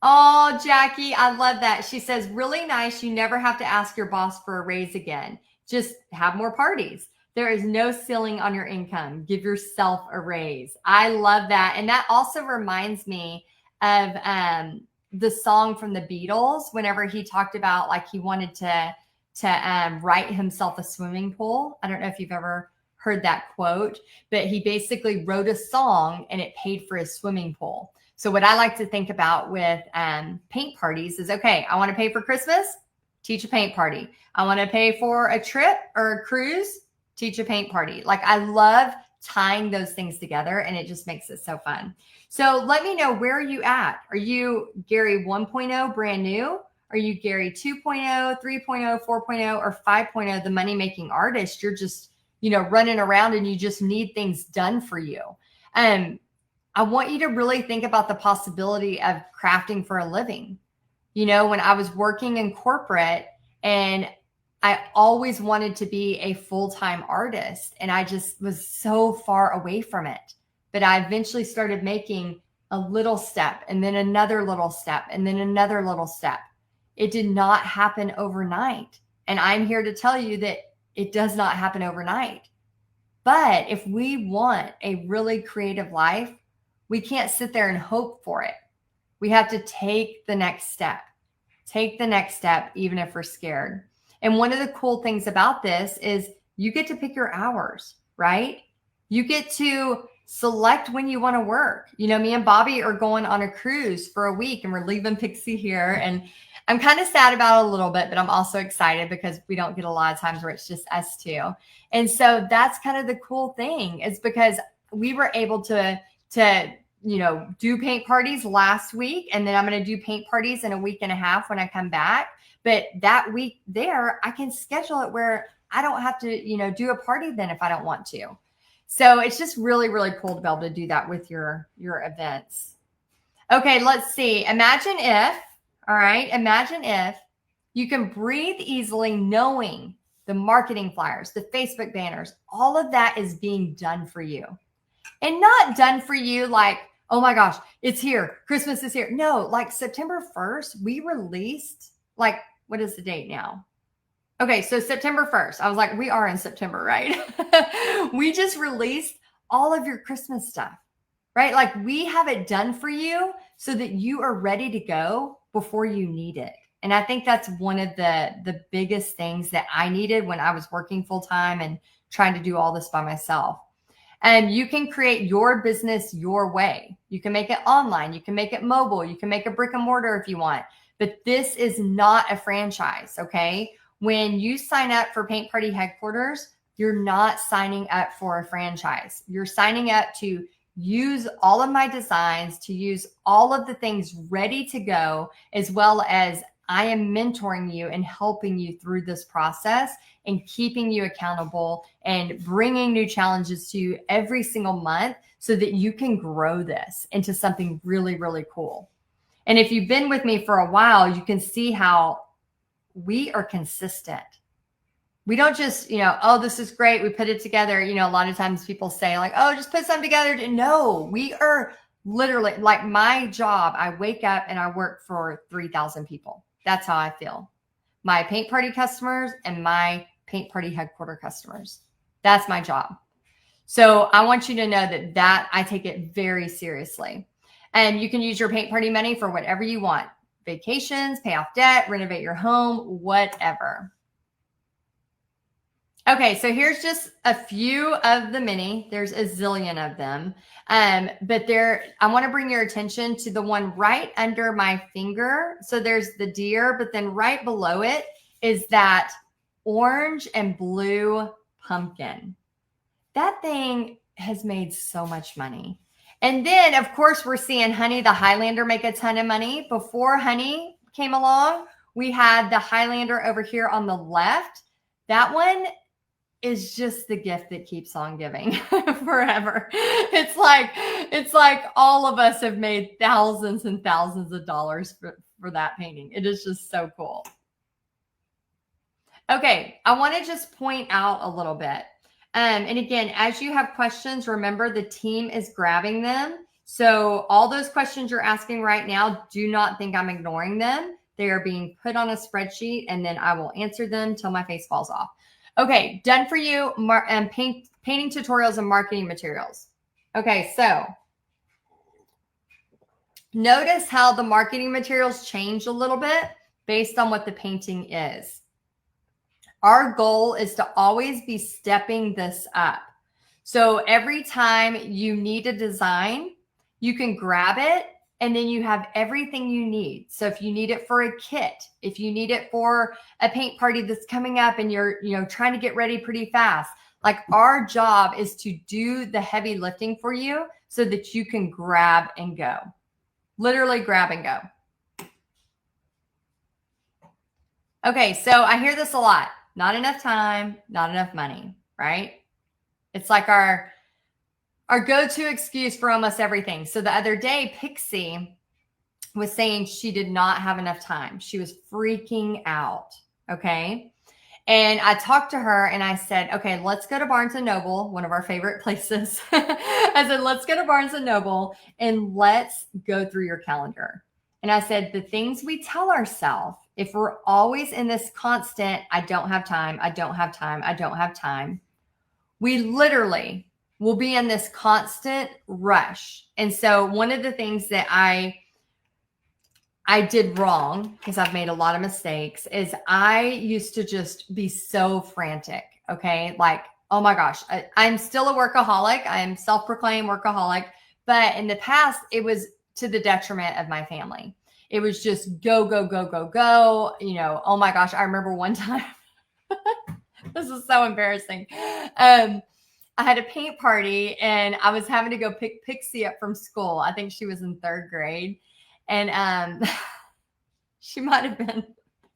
Oh, Jackie, I love that. She says, really nice. You never have to ask your boss for a raise again. Just have more parties. There is no ceiling on your income. Give yourself a raise. I love that. And that also reminds me of the song from the Beatles, whenever he talked about like he wanted to write himself a swimming pool. I don't know if you've ever heard that quote, but he basically wrote a song and it paid for his swimming pool. So what I like to think about with paint parties is, okay, I want to pay for Christmas, teach a paint party. I want to pay for a trip or a cruise, teach a paint party. Like I love tying those things together and it just makes it so fun. So let me know, where are you at? Are you Gary 1.0 brand new? Are you Gary 2.0, 3.0, 4.0, or 5.0, the money making artist? You're just, running around and you just need things done for you. I want you to really think about the possibility of crafting for a living. When I was working in corporate and I always wanted to be a full-time artist and I just was so far away from it. But I eventually started making a little step and then another little step and then another little step. It did not happen overnight. And I'm here to tell you that it does not happen overnight. But if we want a really creative life, we can't sit there and hope for it. We have to take the next step. Take the next step, even if we're scared. And one of the cool things about this is you get to pick your hours, right? You get to select when you want to work. Me and Bobby are going on a cruise for a week and we're leaving Pixie here. And I'm kind of sad about it a little bit, but I'm also excited because we don't get a lot of times where it's just us two. And so that's kind of the cool thing, is because we were able to do paint parties last week. And then I'm going to do paint parties in a week and a half when I come back. But that week there, I can schedule it where I don't have to, do a party then if I don't want to. So it's just really, really cool to be able to do that with your events. Okay, let's see. Imagine if you can breathe easily knowing the marketing flyers, the Facebook banners, all of that is being done for you. And not done for you like, oh my gosh, it's here. Christmas is here. No, like September 1st, we released, like, what is the date now? Okay, so September 1st. I was like, we are in September, right? We just released all of your Christmas stuff, right? Like we have it done for you so that you are ready to go before you need it. And I think that's one of the biggest things that I needed when I was working full time and trying to do all this by myself. And you can create your business your way. You can make it online. You can make it mobile. You can make a brick and mortar if you want. But this is not a franchise, okay? When you sign up for Paint Party Headquarters, you're not signing up for a franchise. You're signing up to use all of my designs, to use all of the things ready to go, as well as I am mentoring you and helping you through this process and keeping you accountable and bringing new challenges to you every single month so that you can grow this into something really, really cool. And if you've been with me for a while, you can see how we are consistent. We don't just, oh, this is great, we put it together. A lot of times people say like, oh, just put something together. No, we are literally, like my job, I wake up and I work for 3,000 people. That's how I feel. My paint party customers and my Paint Party Headquarter customers. That's my job. So I want you to know that I take it very seriously. And you can use your paint party money for whatever you want. Vacations, pay off debt, renovate your home, whatever. Okay, so here's just a few of the many. There's a zillion of them. But I want to bring your attention to the one right under my finger. So there's the deer, but then right below it is that orange and blue pumpkin. That thing has made so much money. And then, of course, we're seeing Honey the Highlander make a ton of money. Before Honey came along, we had the Highlander over here on the left. That one is just the gift that keeps on giving forever. It's like all of us have made thousands and thousands of dollars for that painting. It is just so cool. Okay, I want to just point out a little bit. And again, as you have questions, remember the team is grabbing them. So all those questions you're asking right now, do not think I'm ignoring them. They are being put on a spreadsheet, and then I will answer them till my face falls off. Okay, done for you. Painting tutorials and marketing materials. Okay, so notice how the marketing materials change a little bit based on what the painting is. Our goal is to always be stepping this up. So every time you need a design, you can grab it and then you have everything you need. So if you need it for a kit, if you need it for a paint party that's coming up and you're, trying to get ready pretty fast, like our job is to do the heavy lifting for you so that you can grab and go. Literally grab and go. Okay, so I hear this a lot. Not enough time, not enough money, right? It's like our go-to excuse for almost everything. So the other day, Pixie was saying she did not have enough time. She was freaking out, okay? And I talked to her and I said, okay, let's go to Barnes & Noble, one of our favorite places. I said, let's go to Barnes & Noble and let's go through your calendar. And I said, the things we tell ourselves, if we're always in this constant, I don't have time, I don't have time, I don't have time, we literally will be in this constant rush. And so one of the things that I did wrong, because I've made a lot of mistakes, is I used to just be so frantic. Okay. Like, oh my gosh, I'm still a workaholic. I'm self-proclaimed workaholic. But in the past, it was to the detriment of my family. It was just go, go, go, go, go. Oh my gosh. I remember one time, this is so embarrassing. I had a paint party and I was having to go pick Pixie up from school. I think she was in 3rd grade. And she might have been,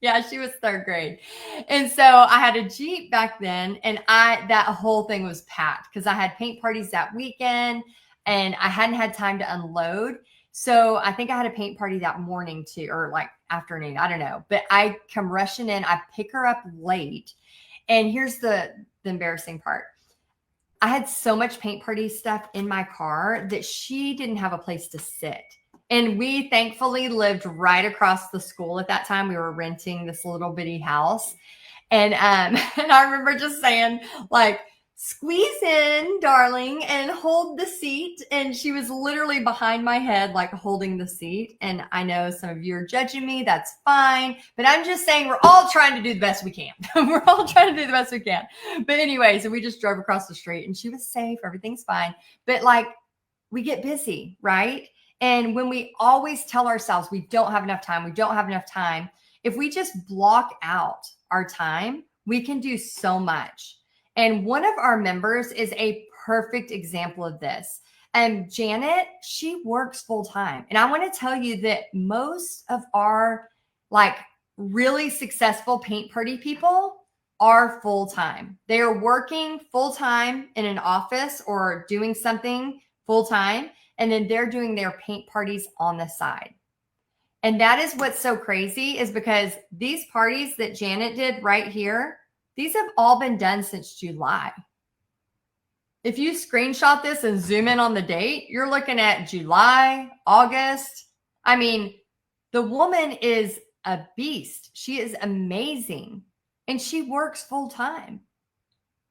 yeah, she was 3rd grade. And so I had a Jeep back then, and that whole thing was packed because I had paint parties that weekend and I hadn't had time to unload. So I think I had a paint party that morning too, or like afternoon, I don't know. But I come rushing in, I pick her up late. And here's the embarrassing part. I had so much paint party stuff in my car that she didn't have a place to sit. And we thankfully lived right across the school at that time. We were renting this little bitty house. And I remember just saying, like, squeeze in, darling, and hold the seat. And she was literally behind my head, like holding the seat. And I know some of you are judging me. That's fine. But I'm just saying we're all trying to do the best we can. We're all trying to do the best we can. But anyway, so we just drove across the street and she was safe. Everything's fine. But like, we get busy, right? And when we always tell ourselves we don't have enough time, if we just block out our time, we can do so much. And one of our members is a perfect example of this. And Janet, she works full time. And I want to tell you that most of our like really successful paint party people are full time. They are working full time in an office or doing something full time. And then they're doing their paint parties on the side. And that is what's so crazy, is because these parties that Janet did right here, these have all been done since July. If you screenshot this and zoom in on the date, you're looking at July, August. I mean, the woman is a beast. She is amazing. And she works full time.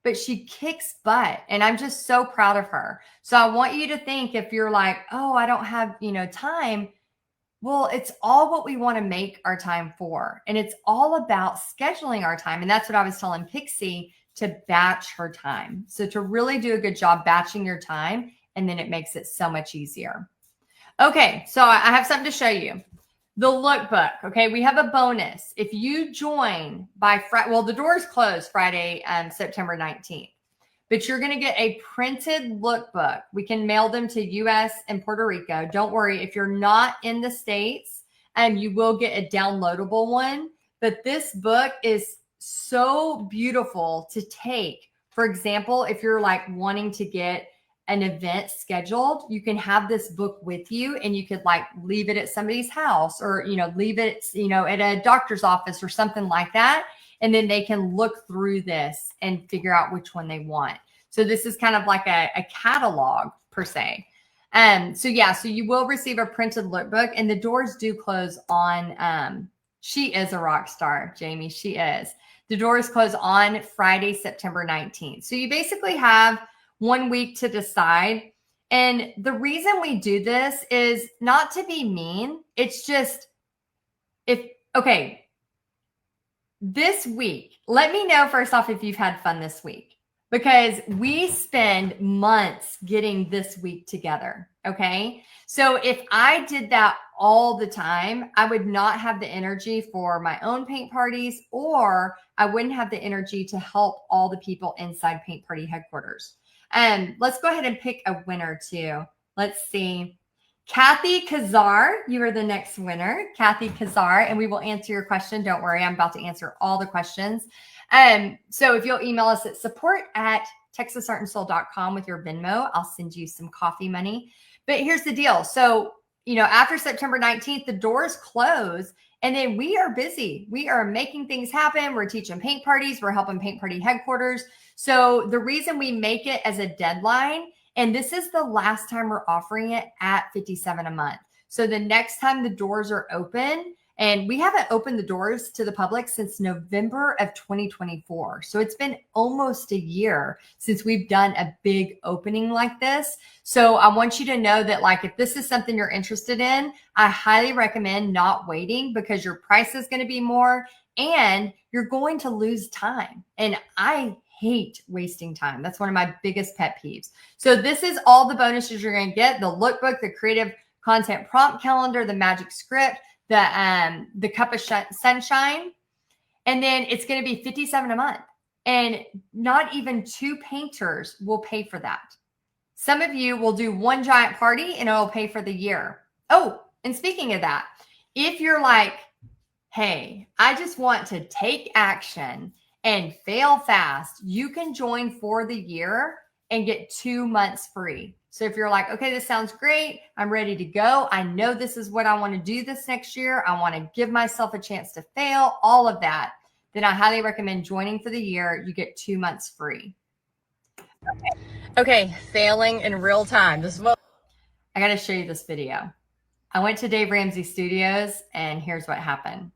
But she kicks butt, and I'm just so proud of her. So I want you to think, if you're like, oh, I don't have, time. Well, it's all what we want to make our time for. And it's all about scheduling our time. And that's what I was telling Pixie, to batch her time. So to really do a good job batching your time, and then it makes it so much easier. Okay, so I have something to show you. The lookbook. Okay, we have a bonus. If you join by Friday, well, the doors close Friday, September 19th, but you're going to get a printed lookbook. We can mail them to US and Puerto Rico. Don't worry. If you're not in the States, you will get a downloadable one. But this book is so beautiful to take. For example, if you're like wanting to get an event scheduled, you can have this book with you, and you could like leave it at somebody's house, or, leave it, at a doctor's office or something like that. And then they can look through this and figure out which one they want. So this is kind of like a catalog per se. So yeah, so you will receive a printed lookbook, and the doors do close on, she is a rock star, Jamie. She is. The doors close on Friday, September 19th. So you basically have 1 week to decide. And the reason we do this is not to be mean. It's just okay, this week, let me know first off if you've had fun this week, because we spend months getting this week together. Okay. So if I did that all the time, I would not have the energy for my own paint parties, or I wouldn't have the energy to help all the people inside Paint Party headquarters. And let's go ahead and pick a winner too. Let's see. Kathy Kazar, you are the next winner. Kathy Kazar, and we will answer your question. Don't worry, I'm about to answer all the questions. So if you'll email us at support@texasartandsoul.com with your Venmo, I'll send you some coffee money. But here's the deal. So, after September 19th, the doors close, and then we are busy. We are making things happen. We're teaching paint parties. We're helping Paint Party headquarters. So the reason we make it as a deadline, and this is the last time we're offering it at $57 a month. So the next time the doors are open, and we haven't opened the doors to the public since November of 2024. So it's been almost a year since we've done a big opening like this. So I want you to know that, like, if this is something you're interested in, I highly recommend not waiting, because your price is going to be more and you're going to lose time. And I hate wasting time. That's one of my biggest pet peeves. So this is all the bonuses you're going to get: the lookbook, the creative content prompt calendar, the magic script, the cup of sunshine, and then it's going to be $57 a month, and not even 2 painters will pay for that. Some of you will do one giant party and it'll pay for the year. Oh, and speaking of that, if you're like, hey, I just want to take action and fail fast, you can join for the year and get 2 months free. So if you're like, okay, this sounds great, I'm ready to go, I know this is what I want to do this next year, I want to give myself a chance to fail, all of that, then I highly recommend joining for the year. You get 2 months free. Okay, failing in real time. This is what I got to show you this video. I went to Dave Ramsey Studios, and here's what happened.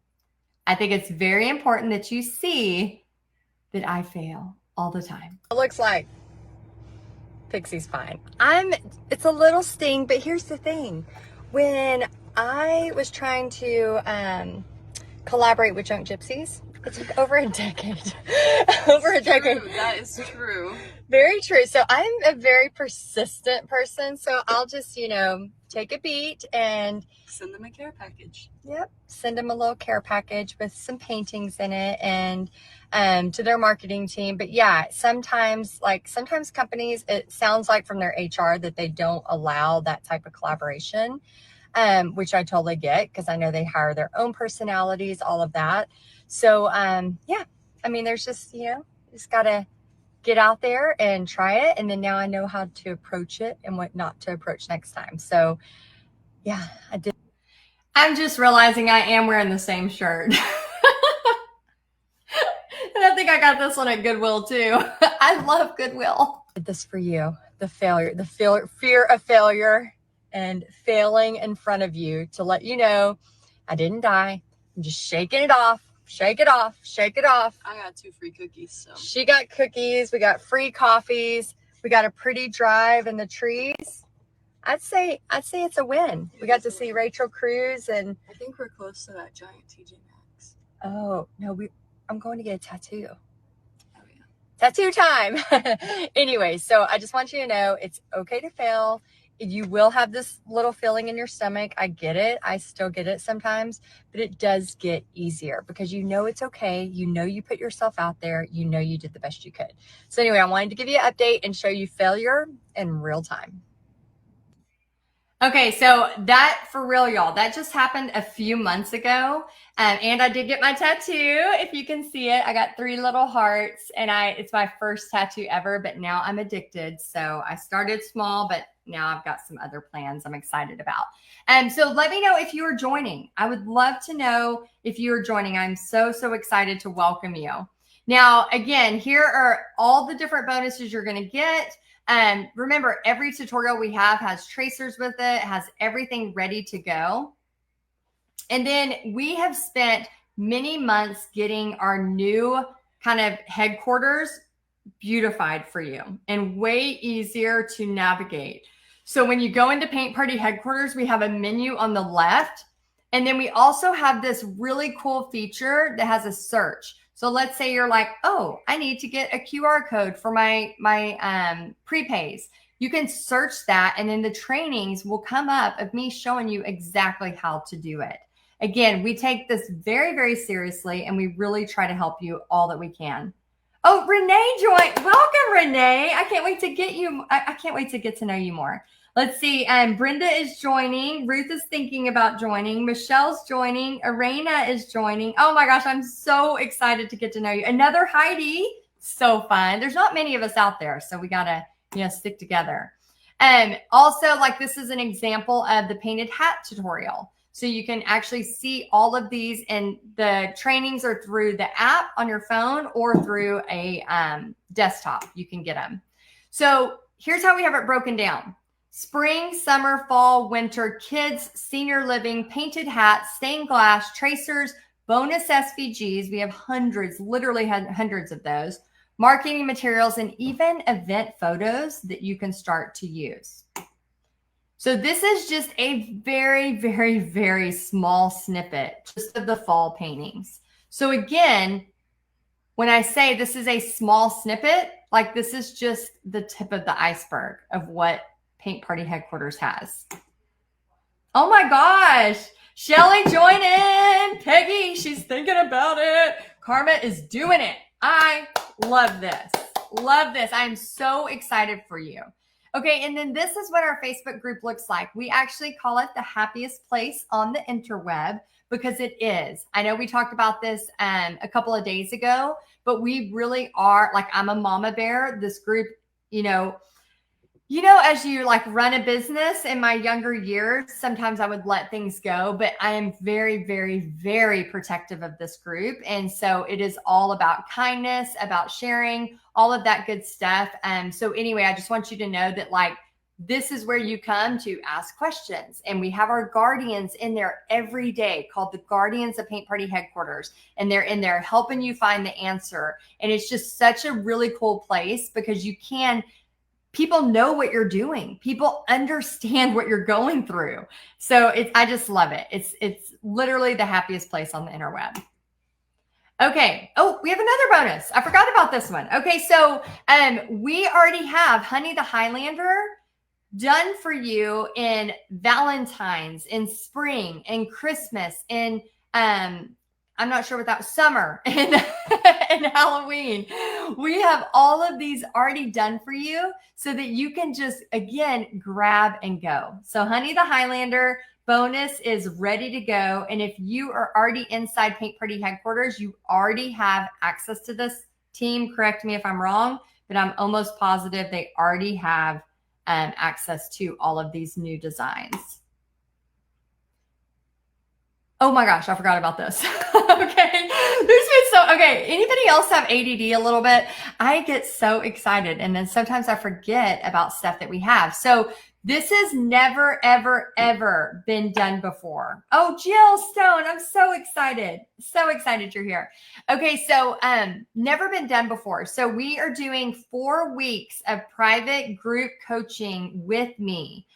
I think it's very important that you see that I fail all the time. It looks like Pixie's fine. It's a little sting, but here's the thing. When I was trying to collaborate with Junk Gypsies, it took over a decade. Over a decade. That is true. Very true. So I'm a very persistent person. So I'll just, take a beat and send them a care package. Yep. Send them a little care package with some paintings in it, and to their marketing team. But yeah, sometimes companies, it sounds like from their HR that they don't allow that type of collaboration, which I totally get, because I know they hire their own personalities, all of that. So yeah, there's just, just got to get out there and try it. And then now I know how to approach it and what not to approach next time. So yeah, I did. I'm just realizing I am wearing the same shirt. And I think I got this one at Goodwill too. I love Goodwill. I did this for you. The fear of failure and failing in front of you, to let you know I didn't die. I'm just shaking it off. Shake it off. Shake it off. I got 2 free cookies. So she got cookies. We got free coffees. We got a pretty drive in the trees. I'd say it's a win. We got to see Rachel Cruz, and I think we're close to that giant TJ Maxx. Oh no, I'm going to get a tattoo. Oh yeah. Tattoo time. Anyway, so I just want you to know it's okay to fail. You will have this little feeling in your stomach. I get it. I still get it sometimes, but it does get easier because it's okay. You put yourself out there. You did the best you could. So anyway, I wanted to give you an update and show you failure in real time. Okay, so that, for real, y'all, that just happened a few months ago. And I did get my tattoo. If you can see it, I got 3 little hearts, and it's my first tattoo ever, but now I'm addicted. So I started small, but now I've got some other plans I'm excited about. So let me know if you are joining. I would love to know if you are joining. I'm so excited to welcome you. Now, again, here are all the different bonuses you're going to get. remember, every tutorial we have has tracers with it, has everything ready to go. And then we have spent many months getting our new kind of headquarters beautified for you and way easier to navigate. So when you go into Paint Party headquarters, we have a menu on the left. And then we also have this really cool feature that has a search. So let's say you're like, oh, I need to get a QR code for my prepays. You can search that, and then the trainings will come up of me showing you exactly how to do it. Again, we take this very, very seriously, and we really try to help you all that we can. Oh, Renee joined. Welcome, Renee. I can't wait to get you. I can't wait to get to know you more. Let's see. Brenda is joining. Ruth is thinking about joining. Michelle's joining. Arena is joining. Oh my gosh, I'm so excited to get to know you. Another Heidi. So fun. There's not many of us out there, so we gotta stick together. Also, like, this is an example of the painted hat tutorial. So you can actually see all of these, and the trainings are through the app on your phone or through a desktop. You can get them. So here's how we have it broken down. Spring, summer, fall, winter, kids, senior living, painted hats, stained glass, tracers, bonus SVGs. We have hundreds, literally hundreds of those. Marketing materials, and even event photos that you can start to use. So this is just a very, very, very small snippet just of the fall paintings. So again, when I say this is a small snippet, like, this is just the tip of the iceberg of what Paint Party headquarters has. Oh my gosh. Shelly, join in. Peggy, she's thinking about it. Karma is doing it. I love this. Love this. I'm so excited for you. Okay, and then this is what our Facebook group looks like. We actually call it the happiest place on the interweb, because it is. I know we talked about this a couple of days ago, but we really are, like, I'm a mama bear. This group, as you like run a business in my younger years, sometimes I would let things go, but I am very, very, very protective of this group. And so it is all about kindness, about sharing, all of that good stuff. So anyway, I just want you to know that, like, this is where you come to ask questions. And we have our guardians in there every day called the Guardians of Paint Party headquarters. And they're in there helping you find the answer. And it's just such a really cool place, because people know what you're doing. People understand what you're going through. So I just love it. It's literally the happiest place on the interweb. Okay. Oh, we have another bonus. I forgot about this one. Okay. So we already have Honey the Highlander done for you in Valentine's, in spring, in Christmas, in I'm not sure what that was, summer, and Halloween. We have all of these already done for you so that you can just, again, grab and go. So Honey the Highlander bonus is ready to go. And if you are already inside Paint Party headquarters, you already have access to this team. Correct me if I'm wrong, but I'm almost positive they already have access to all of these new designs. Oh my gosh, I forgot about this. Okay. Okay. Anybody else have ADD a little bit? I get so excited, and then sometimes I forget about stuff that we have. So this has never, ever, ever been done before. Oh, Jill Stone, I'm so excited. So excited you're here. Okay. So never been done before. So we are doing 4 weeks of private group coaching with me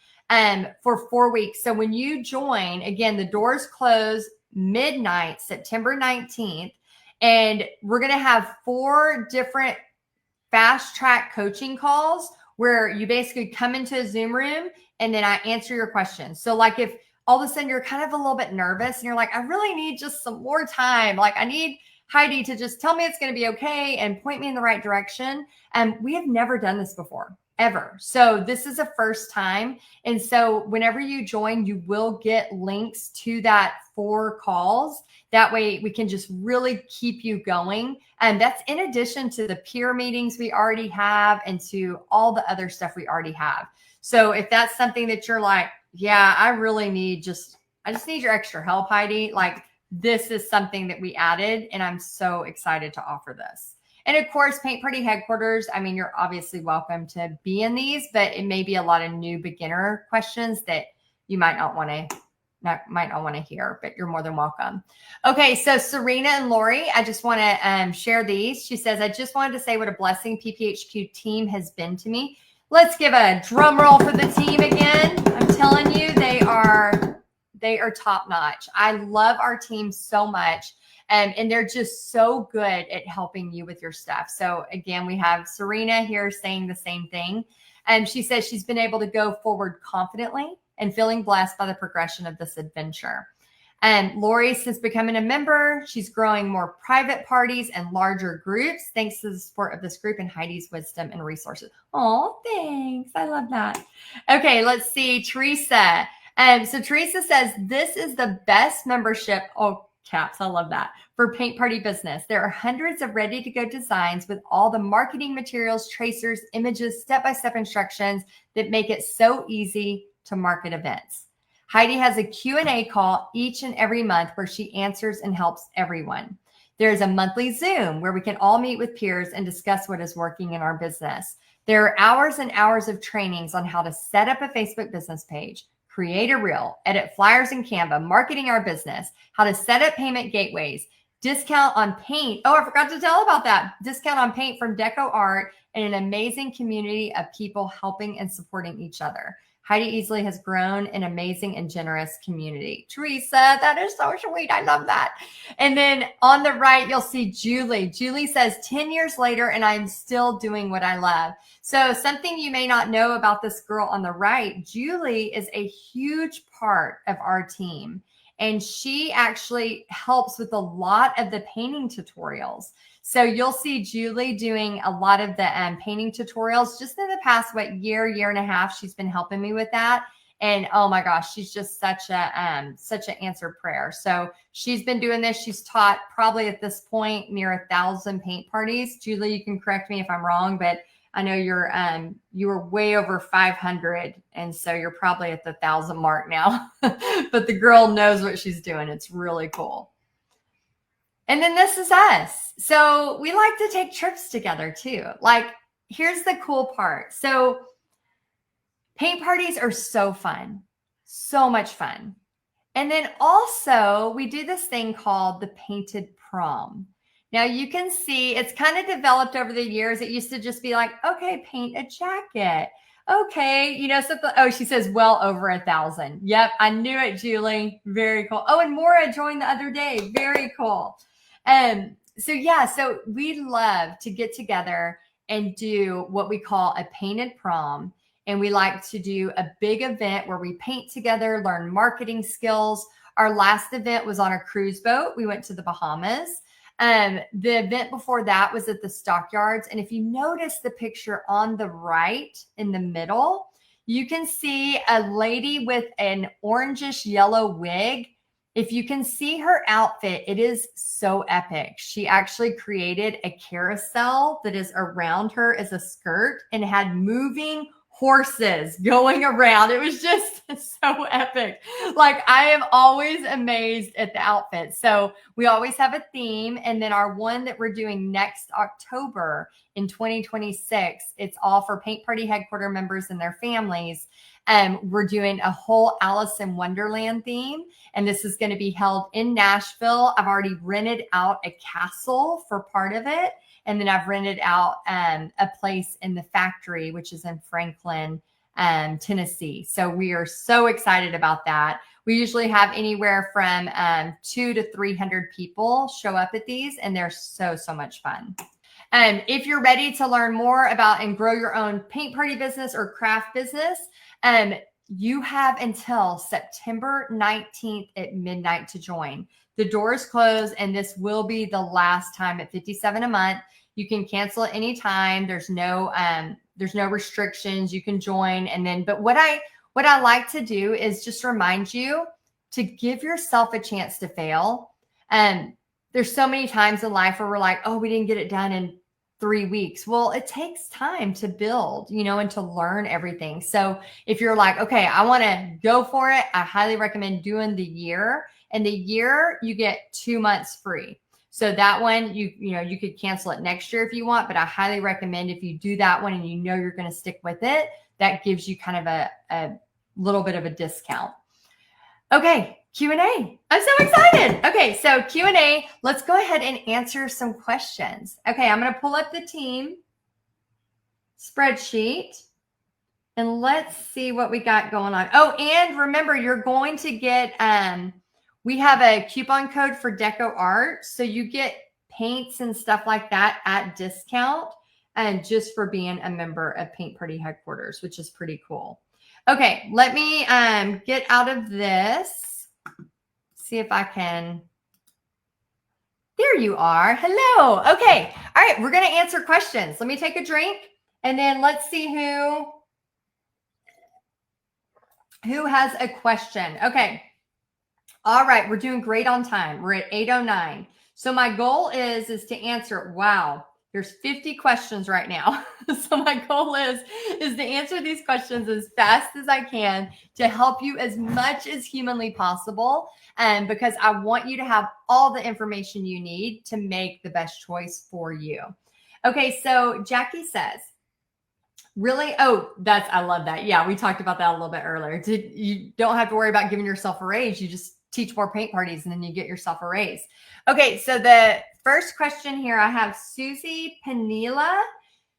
for 4 weeks. So when you join, again, the doors close midnight, September 19th, and we're going to have 4 different fast track coaching calls where you basically come into a Zoom room and then I answer your questions. So like, if all of a sudden you're kind of a little bit nervous and you're like, I really need just some more time. Like, I need Heidi to just tell me it's going to be okay and point me in the right direction. And we have never done this before, ever. So this is a first time. And so whenever you join, you will get links to that 4 calls. That way we can just really keep you going. And that's in addition to the peer meetings we already have and to all the other stuff we already have. So if that's something that you're like, yeah, I just need your extra help, Heidi. Like, this is something that we added, and I'm so excited to offer this. And of course, Paint Party headquarters, I mean, you're obviously welcome to be in these, but it may be a lot of new beginner questions that you might not want to hear, but you're more than welcome. Okay, so Serena and Lori, I just want to share these. She says, I just wanted to say what a blessing PPHQ team has been to me. Let's give a drum roll for the team again. I'm telling you, they are top notch. I love our team so much. And they're just so good at helping you with your stuff. So again, we have Serena here saying the same thing. And she says she's been able to go forward confidently and feeling blessed by the progression of this adventure. And Lori, since becoming a member, she's growing more private parties and larger groups, thanks to the support of this group and Heidi's wisdom and resources. Oh, thanks. I love that. Okay, let's see. Teresa. So Teresa says, this is the best membership. Oh, caps. I love that. For Paint Party Business. There are hundreds of ready-to-go designs with all the marketing materials, tracers, images, step-by-step instructions that make it so easy to market events. Heidi has a Q&A call each and every month where she answers and helps everyone. There's a monthly Zoom where we can all meet with peers and discuss what is working in our business. There are hours and hours of trainings on how to set up a Facebook business page, create a reel, edit flyers in Canva, marketing our business, how to set up payment gateways, discount on paint. Oh, I forgot to tell about that. Discount on paint from Deco Art, and an amazing community of people helping and supporting each other. Heidi Easley has grown an amazing and generous community. Teresa, that is so sweet. I love that. And then on the right, you'll see Julie. Julie says, 10 years later, and I'm still doing what I love. So something you may not know about this girl on the right, Julie is a huge part of our team. And she actually helps with a lot of the painting tutorials. So you'll see Julie doing a lot of the painting tutorials just in the past, year and a half, she's been helping me with that. And oh my gosh, she's just such an answered prayer. So she's been doing this. She's taught probably at this point near 1,000 paint parties. Julie, you can correct me if I'm wrong, but I know you were way over 500. And so you're probably at the 1,000 mark now, but the girl knows what she's doing. It's really cool. And then this is us. So we like to take trips together too. Like, here's the cool part. So paint parties are so fun, so much fun. And then also we do this thing called the painted prom. Now you can see it's kind of developed over the years. It used to just be like, okay, paint a jacket. Okay, something. Oh, she says well over 1,000. Yep, I knew it, Julie. Very cool. Oh, and Maura joined the other day. Very cool. So we love to get together and do what we call a painted prom. And we like to do a big event where we paint together, learn marketing skills. Our last event was on a cruise boat. We went to the Bahamas. The event before that was at the Stockyards. And if you notice the picture on the right in the middle, you can see a lady with an orangish yellow wig. If you can see her outfit, it is so epic. She actually created a carousel that is around her as a skirt and had moving horses going around. It was just so epic. Like, I am always amazed at the outfits. So we always have a theme. And then our one that we're doing next October in 2026, it's all for Paint Party headquarter members and their families. We're doing a whole Alice in Wonderland theme. And this is going to be held in Nashville. I've already rented out a castle for part of it. And then I've rented out a place in the factory, which is in Franklin, Tennessee. So we are so excited about that. We usually have anywhere from 200 to 300 people show up at these, and they're so much fun. If you're ready to learn more about and grow your own paint party business or craft business, you have until September 19th at midnight to join. The doors close, and this will be the last time at $57 a month. You can cancel at any time. There's no restrictions. You can join. And then, but what I like to do is just remind you to give yourself a chance to fail. There's so many times in life where we're like, oh, we didn't get it done in 3 weeks. Well, it takes time to build, and to learn everything. So if you're like, okay, I want to go for it, I highly recommend doing the year. And the year, you get 2 months free. So that one, you could cancel it next year if you want, but I highly recommend if you do that one and you know you're going to stick with it, that gives you kind of a little bit of a discount. Okay, Q&A. I'm so excited. Okay, so Q&A, let's go ahead and answer some questions. Okay, I'm going to pull up the team spreadsheet and let's see what we got going on. Oh, and remember, you're going to get, we have a coupon code for Deco Art. So you get paints and stuff like that at discount and just for being a member of Paint Party Headquarters, which is pretty cool. Okay, let me get out of this. See if I can. There you are. Hello. Okay. All right, we're going to answer questions. Let me take a drink and then let's see who has a question. Okay. All right, we're doing great on time. We're at 8:09. So my goal is to answer, wow, there's 50 questions right now. So my goal is to answer these questions as fast as I can to help you as much as humanly possible. And because I want you to have all the information you need to make the best choice for you. Okay, so Jackie says, really? Oh, I love that. Yeah, we talked about that a little bit earlier. You don't have to worry about giving yourself a raise. You just teach more paint parties and then you get yourself a raise. Okay, so the first question here, I have Susie Panila.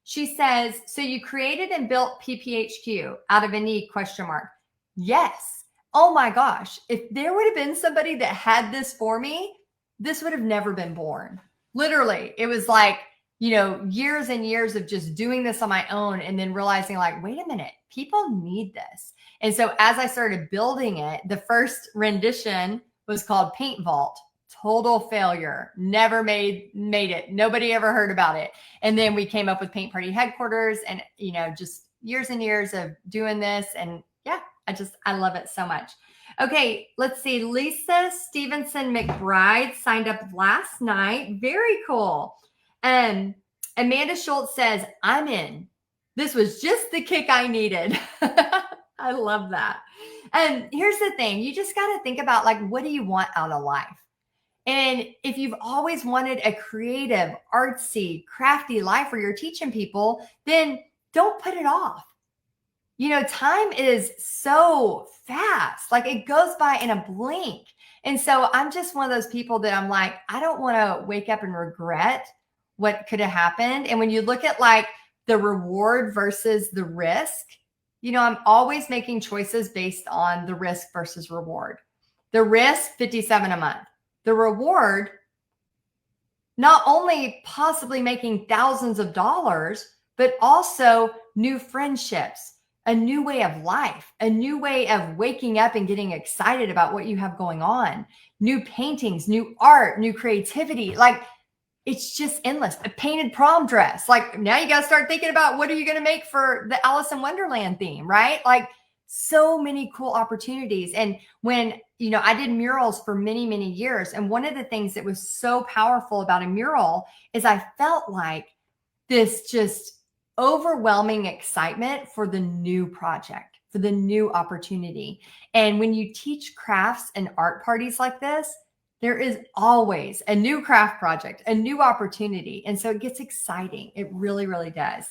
She says, so you created and built PPHQ out of a need ? Yes. Oh my gosh. If there would have been somebody that had this for me, this would have never been born. Literally, it was like, years and years of just doing this on my own and then realizing like, wait a minute, people need this. And so as I started building it, the first rendition was called Paint Vault. Total failure. Never made it. Nobody ever heard about it. And then we came up with Paint Party Headquarters and, just years and years of doing this. And yeah, I love it so much. Okay, let's see. Lisa Stevenson McBride signed up last night. Very cool. And Amanda Schultz says, I'm in. This was just the kick I needed. I love that. And here's the thing. You just got to think about like, what do you want out of life? And if you've always wanted a creative, artsy, crafty life where you're teaching people, then don't put it off. Time is so fast. Like it goes by in a blink. And so I'm just one of those people that I'm like, I don't want to wake up and regret what could have happened. And when you look at like the reward versus the risk, I'm always making choices based on the risk versus reward. The risk, $57 a month. The reward, not only possibly making thousands of dollars, but also new friendships, a new way of life, a new way of waking up and getting excited about what you have going on, new paintings, new art, new creativity. Like it's just endless. A painted prom dress. Like now you got to start thinking about what are you going to make for the Alice in Wonderland theme, right? Like so many cool opportunities. And when, I did murals for many, many years. And one of the things that was so powerful about a mural is I felt like this just overwhelming excitement for the new project, for the new opportunity. And when you teach crafts and art parties like this, there is always a new craft project, a new opportunity. And so it gets exciting. It really, really does.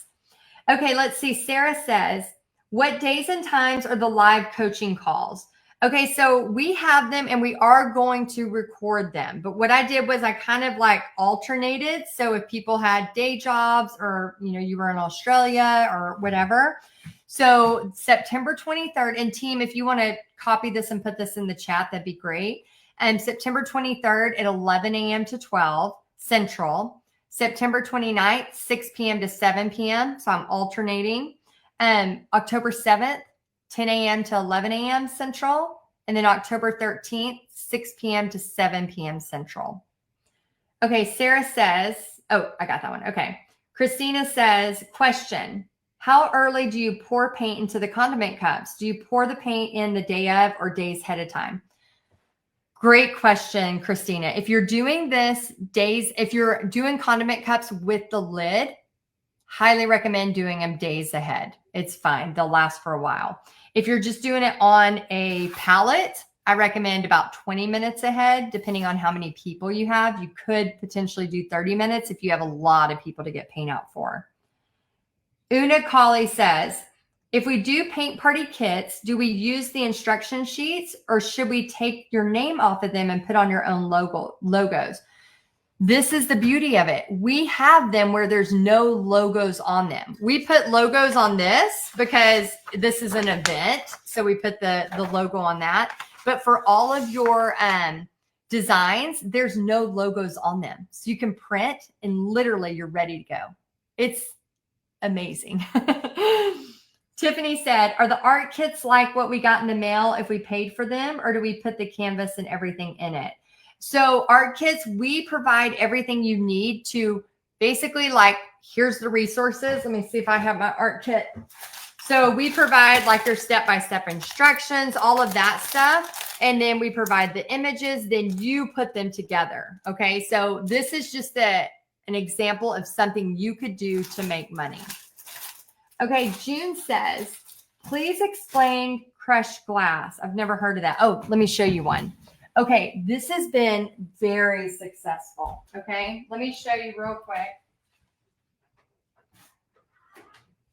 Okay, let's see. Sarah says, what days and times are the live coaching calls? Okay, so we have them and we are going to record them. But what I did was I kind of like alternated. So if people had day jobs or, you were in Australia or whatever. So September 23rd, and team, if you want to copy this and put this in the chat, that'd be great. And September 23rd at 11 a.m. to 12 Central. September 29th, 6 p.m. to 7 p.m. So I'm alternating. October 7th, 10 a.m. to 11 a.m. Central. And then October 13th, 6 p.m. to 7 p.m. Central. Okay, Sarah says, oh, I got that one. Okay. Christina says, question, how early do you pour paint into the condiment cups? Do you pour the paint in the day of or days ahead of time? Great question, Christina. If you're doing this if you're doing condiment cups with the lid, highly recommend doing them days ahead. It's fine. They'll last for a while. If you're just doing it on a pallet, I recommend about 20 minutes ahead, depending on how many people you have. You could potentially do 30 minutes if you have a lot of people to get paint out for. Una Kali says, if we do paint party kits, do we use the instruction sheets or should we take your name off of them and put on your own logos? This is the beauty of it. We have them where there's no logos on them. We put logos on this because this is an event. So we put the logo on that. But for all of your designs, there's no logos on them. So you can print and literally you're ready to go. It's amazing. Tiffany said, are the art kits like what we got in the mail if we paid for them, or do we put the canvas and everything in it? So art kits, we provide everything you need to basically like, here's the resources. Let me see if I have my art kit. So we provide like your step-by-step instructions, all of that stuff. And then we provide the images, then you put them together. Okay. So this is just an example of something you could do to make money. Okay. June says, please explain crushed glass. I've never heard of that. Oh, let me show you one. Okay, this has been very successful. Okay, let me show you real quick.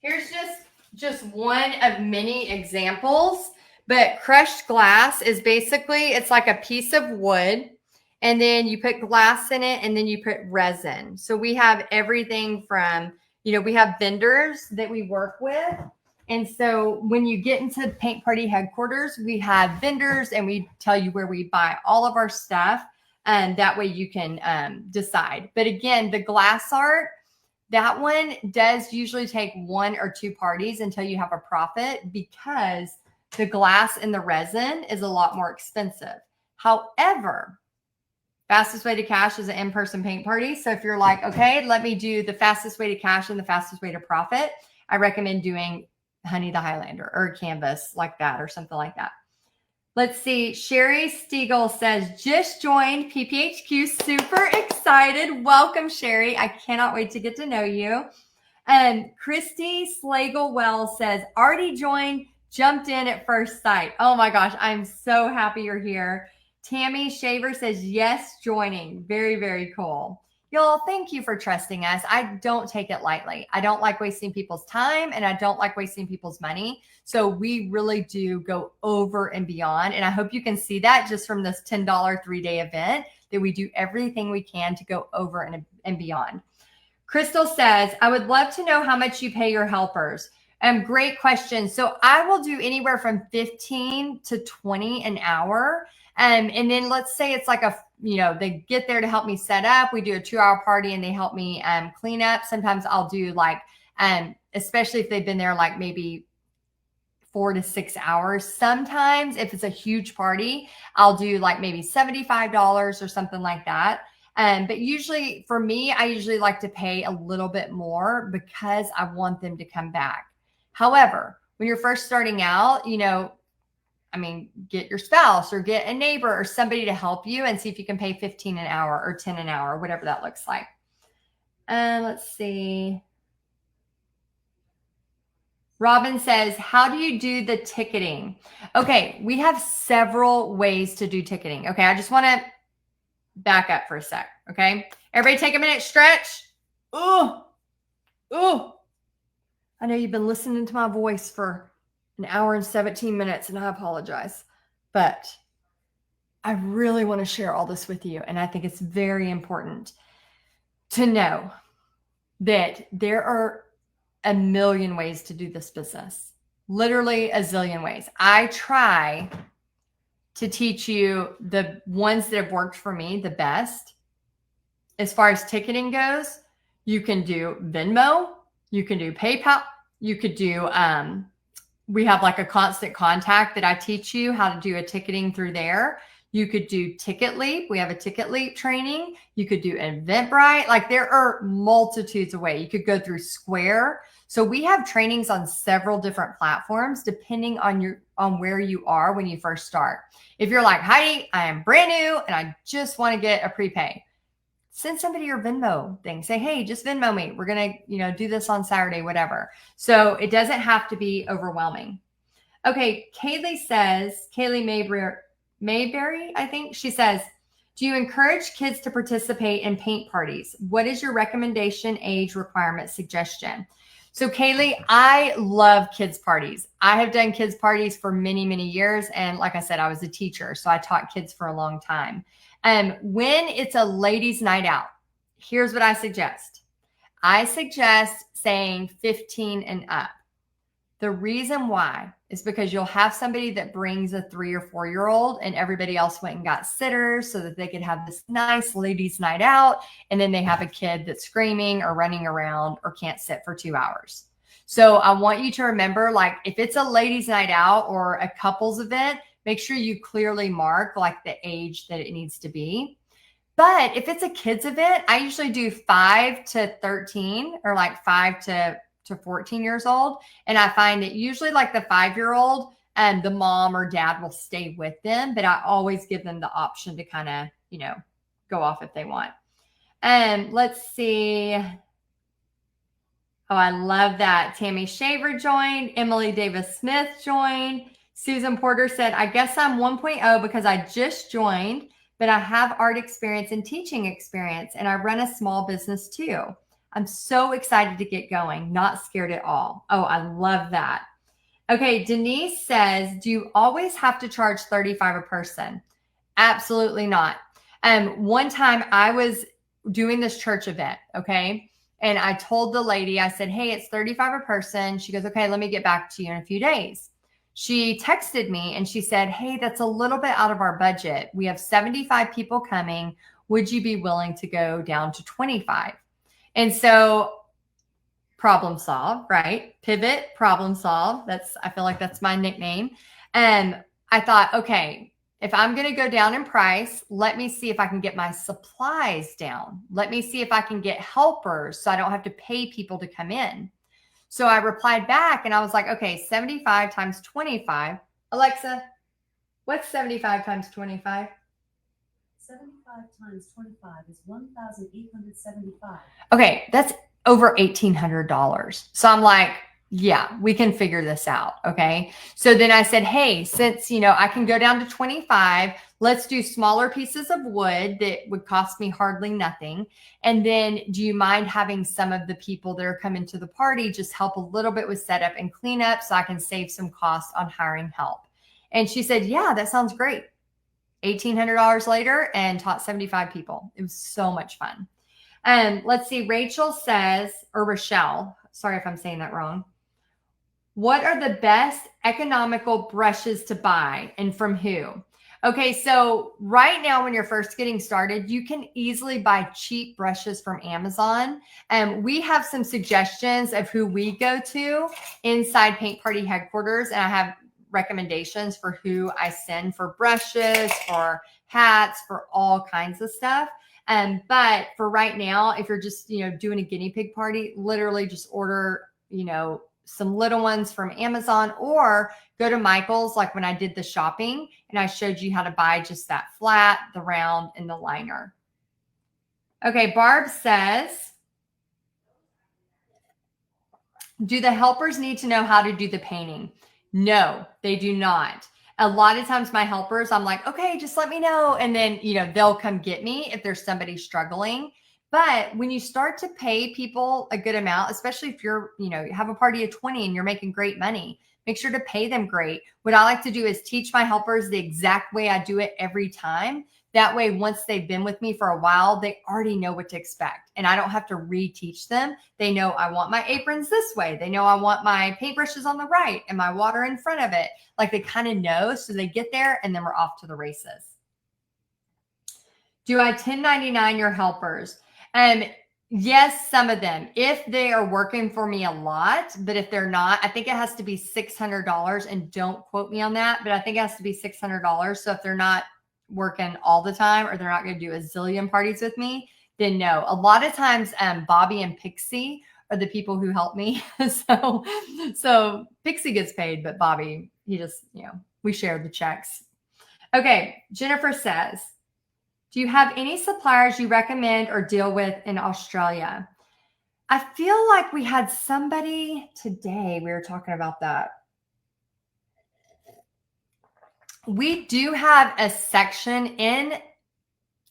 Here's just one of many examples, but crushed glass is basically, it's like a piece of wood and then you put glass in it and then you put resin. So we have everything from, we have vendors that we work with. And so when you get into Paint Party headquarters, we have vendors and we tell you where we buy all of our stuff. And that way you can decide. But again, the glass art, that one does usually take 1 or 2 parties until you have a profit because the glass and the resin is a lot more expensive. However, fastest way to cash is an in-person paint party. So if you're like, okay, let me do the fastest way to cash and the fastest way to profit, I recommend doing Honey the Highlander or a canvas like that or something like that. Let's see. Sherry Stiegel says, just joined PPHQ. Super excited. Welcome, Sherry. I cannot wait to get to know you. And Christy Slagle-Wells says, already joined, jumped in at first sight. Oh my gosh. I'm so happy you're here. Tammy Shaver says, yes, joining. Very, very cool. Y'all, thank you for trusting us. I don't take it lightly. I don't like wasting people's time and I don't like wasting people's money. So we really do go over and beyond. And I hope you can see that just from this $10 3-day event that we do everything we can to go over and beyond. Crystal says, I would love to know how much you pay your helpers. Great question. So I will do anywhere from 15 to 20 an hour. And then let's say it's like they get there to help me set up. We do a 2-hour party and they help me clean up. Sometimes I'll do like, especially if they've been there like maybe 4 to 6 hours. Sometimes if it's a huge party, I'll do like maybe $75 or something like that. But usually for me, I usually like to pay a little bit more because I want them to come back. However, when you're first starting out, get your spouse or get a neighbor or somebody to help you and see if you can pay 15 an hour or 10 an hour, whatever that looks like. Let's see. Robin says, how do you do the ticketing? Okay, we have several ways to do ticketing. Okay, I just want to back up for a sec. Okay, everybody take a minute, stretch. Ooh. I know you've been listening to my voice for an hour and 17 minutes, and I apologize, but I really want to share all this with you. And I think it's very important to know that there are a million ways to do this business, literally a zillion ways. I try to teach you the ones that have worked for me the best. As far as ticketing goes, you can do Venmo, you can do PayPal, you could do, we have like a Constant Contact that I teach you how to do a ticketing through there. You could do Ticket Leap. We have a Ticket Leap training. You could do Eventbrite. Like there are multitudes of ways. You could go through Square. So we have trainings on several different platforms depending on where you are when you first start. If you're like, Heidi, I am brand new and I just want to get a prepay, send somebody your Venmo thing. Say, hey, just Venmo me. We're going to, do this on Saturday, whatever. So it doesn't have to be overwhelming. Okay. Kaylee Mayberry, I think. She says, do you encourage kids to participate in paint parties? What is your recommendation, age requirement, suggestion? So Kaylee, I love kids parties. I have done kids parties for many, many years. And like I said, I was a teacher, so I taught kids for a long time. When it's a ladies' night out, here's what I suggest. I suggest saying 15 and up. The reason why is because you'll have somebody that brings a 3 or 4-year-old and everybody else went and got sitters so that they could have this nice ladies' night out. And then they have a kid that's screaming or running around or can't sit for 2 hours. So I want you to remember, like, if it's a ladies' night out or a couples event, make sure you clearly mark like the age that it needs to be. But if it's a kids event, I usually do 5 to 13 or like 5 to 14 years old. And I find that usually like the 5-year-old and the mom or dad will stay with them, but I always give them the option to kind of, go off if they want. Let's see. Oh, I love that. Tammy Shaver joined. Emily Davis Smith joined. Susan Porter said, I guess I'm 1.0 because I just joined, but I have art experience and teaching experience, and I run a small business too. I'm so excited to get going, not scared at all. Oh, I love that. Okay, Denise says, do you always have to charge $35 a person? Absolutely not. One time I was doing this church event, okay? And I told the lady, I said, hey, it's $35 a person. She goes, okay, let me get back to you in a few days. She texted me and she said, hey, that's a little bit out of our budget. We have 75 people coming. Would you be willing to go down to 25? And so problem solve, right? Pivot, problem solve. I feel like that's my nickname. And I thought, okay, if I'm going to go down in price, let me see if I can get my supplies down. Let me see if I can get helpers so I don't have to pay people to come in. So I replied back and I was like, okay, 75 times 25. Alexa, what's 75 times 25? 75 times 25 is 1,875. Okay, that's over $1,800. So I'm like, yeah, we can figure this out. Okay. So then I said, hey, since, I can go down to 25, let's do smaller pieces of wood that would cost me hardly nothing. And then do you mind having some of the people that are coming to the party just help a little bit with setup and cleanup so I can save some costs on hiring help? And she said, yeah, that sounds great. $1,800 later and taught 75 people. It was so much fun. Let's see. Rachel says, or Rochelle, sorry if I'm saying that wrong. What are the best economical brushes to buy and from who? Okay, so right now when you're first getting started, you can easily buy cheap brushes from Amazon. And we have some suggestions of who we go to inside Paint Party headquarters. And I have recommendations for who I send for brushes, for hats, for all kinds of stuff. But for right now, if you're just, doing a guinea pig party, literally just order, some little ones from Amazon or go to Michael's, like when I did the shopping and I showed you how to buy just that flat, the round, and the liner. Okay, Barb says, do the helpers need to know how to do the painting? No, they do not. A lot of times my helpers, I'm like, okay, just let me know. And then, they'll come get me if there's somebody struggling. But when you start to pay people a good amount, especially if you're, you have a party of 20 and you're making great money, make sure to pay them great. What I like to do is teach my helpers the exact way I do it every time. That way, once they've been with me for a while, they already know what to expect. And I don't have to reteach them. They know I want my aprons this way. They know I want my paintbrushes on the right and my water in front of it. Like they kind of know. So they get there and then we're off to the races. Do I 1099 your helpers? Yes, some of them, if they are working for me a lot, but if they're not, I think it has to be $600 and don't quote me on that, but I think it has to be $600. So if they're not working all the time or they're not going to do a zillion parties with me, then no. A lot of times, Bobby and Pixie are the people who help me. So Pixie gets paid, but Bobby, he just, we share the checks. Okay. Jennifer says, do you have any suppliers you recommend or deal with in Australia? I feel like we had somebody today. We were talking about that. we do have a section in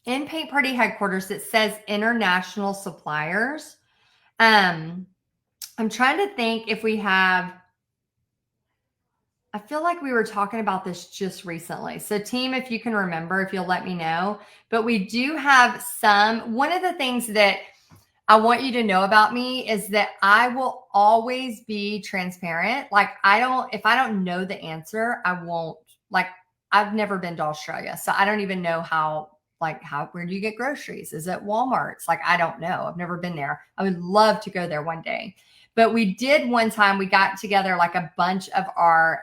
Paint Party headquarters that says international suppliers. I'm trying to think if we have, I feel like we were talking about this just recently. So team, if you can remember, if you'll let me know, but we do have one of the things that I want you to know about me is that I will always be transparent. Like if I don't know the answer, I won't, like, I've never been to Australia. So I don't even know where do you get groceries? Is it Walmart's? Like, I don't know. I've never been there. I would love to go there one day. But we did one time, we got together like a bunch of our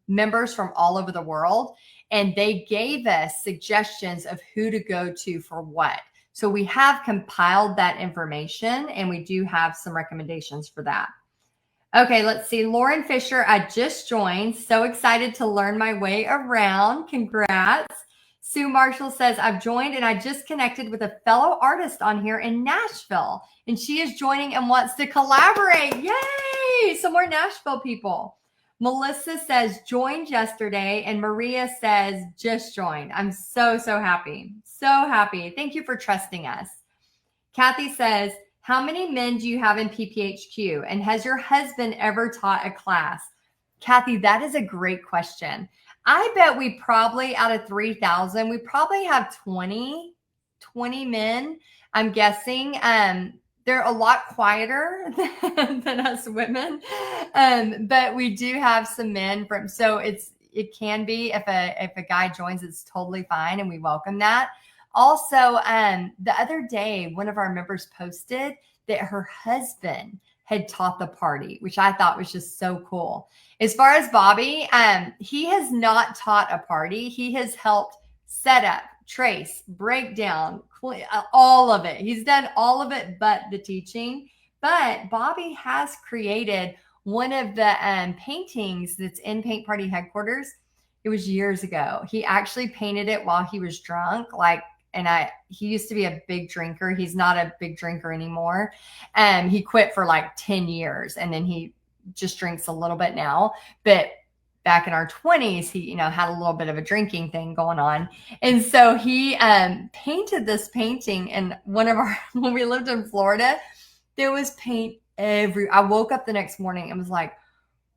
members from all over the world, and they gave us suggestions of who to go to for what. So we have compiled that information, and we do have some recommendations for that. Okay, let's see. Lauren Fisher, I just joined. So excited to learn my way around. Congrats. Sue Marshall says, I've joined and I just connected with a fellow artist on here in Nashville, and she is joining and wants to collaborate. Yay! Some more Nashville people. Melissa says, joined yesterday, and Maria says, just joined. I'm so, so happy. So happy. Thank you for trusting us. Kathy says, how many men do you have in PPHQ? And has your husband ever taught a class? Kathy, that is a great question. I bet we probably, out of 3,000, we probably have 20 men, I'm guessing. They're a lot quieter than us women. But we do have some men so it can be, if a guy joins, it's totally fine, and we welcome that. Also, the other day, one of our members posted that her husband had taught the party, which I thought was just so cool. As far as Bobby, he has not taught a party. He has helped set up, trace, break down, all of it. He's done all of it but the teaching. But Bobby has created one of the paintings that's in Paint Party headquarters. It was years ago. He actually painted it while he was drunk, he used to be a big drinker. He's not a big drinker anymore. He quit for like 10 years, and then he just drinks a little bit now. But back in our 20s, he, had a little bit of a drinking thing going on. And so he painted this painting. And when we lived in Florida, there was paint I woke up the next morning and was like,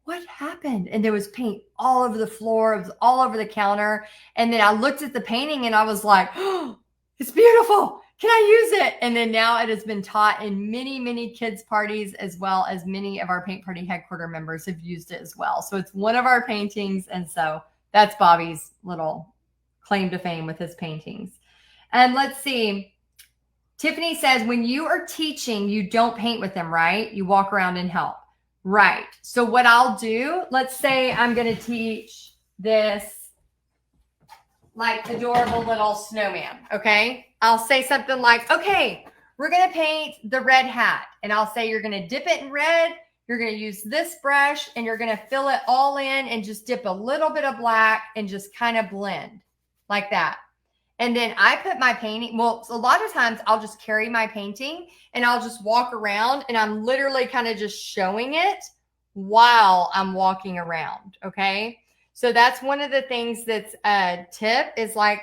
what happened? And there was paint all over the floor. It was all over the counter. And then I looked at the painting and I was like, oh, it's beautiful. Can I use it? And then now it has been taught in many, many kids' parties, as well as many of our Paint Party headquarter members have used it as well. So it's one of our paintings. And so that's Bobby's little claim to fame with his paintings. And let's see. Tiffany says, when you are teaching, you don't paint with them, right? You walk around and help. Right. So what I'll do, let's say I'm going to teach this like adorable little snowman. Okay. I'll say something like, okay, we're going to paint the red hat. And I'll say, you're going to dip it in red. You're going to use this brush and you're going to fill it all in and just dip a little bit of black and just kind of blend like that. And then I put my painting. Well, a lot of times I'll just carry my painting and I'll just walk around, and I'm literally kind of just showing it while I'm walking around. Okay. So that's one of the things that's a tip, is like,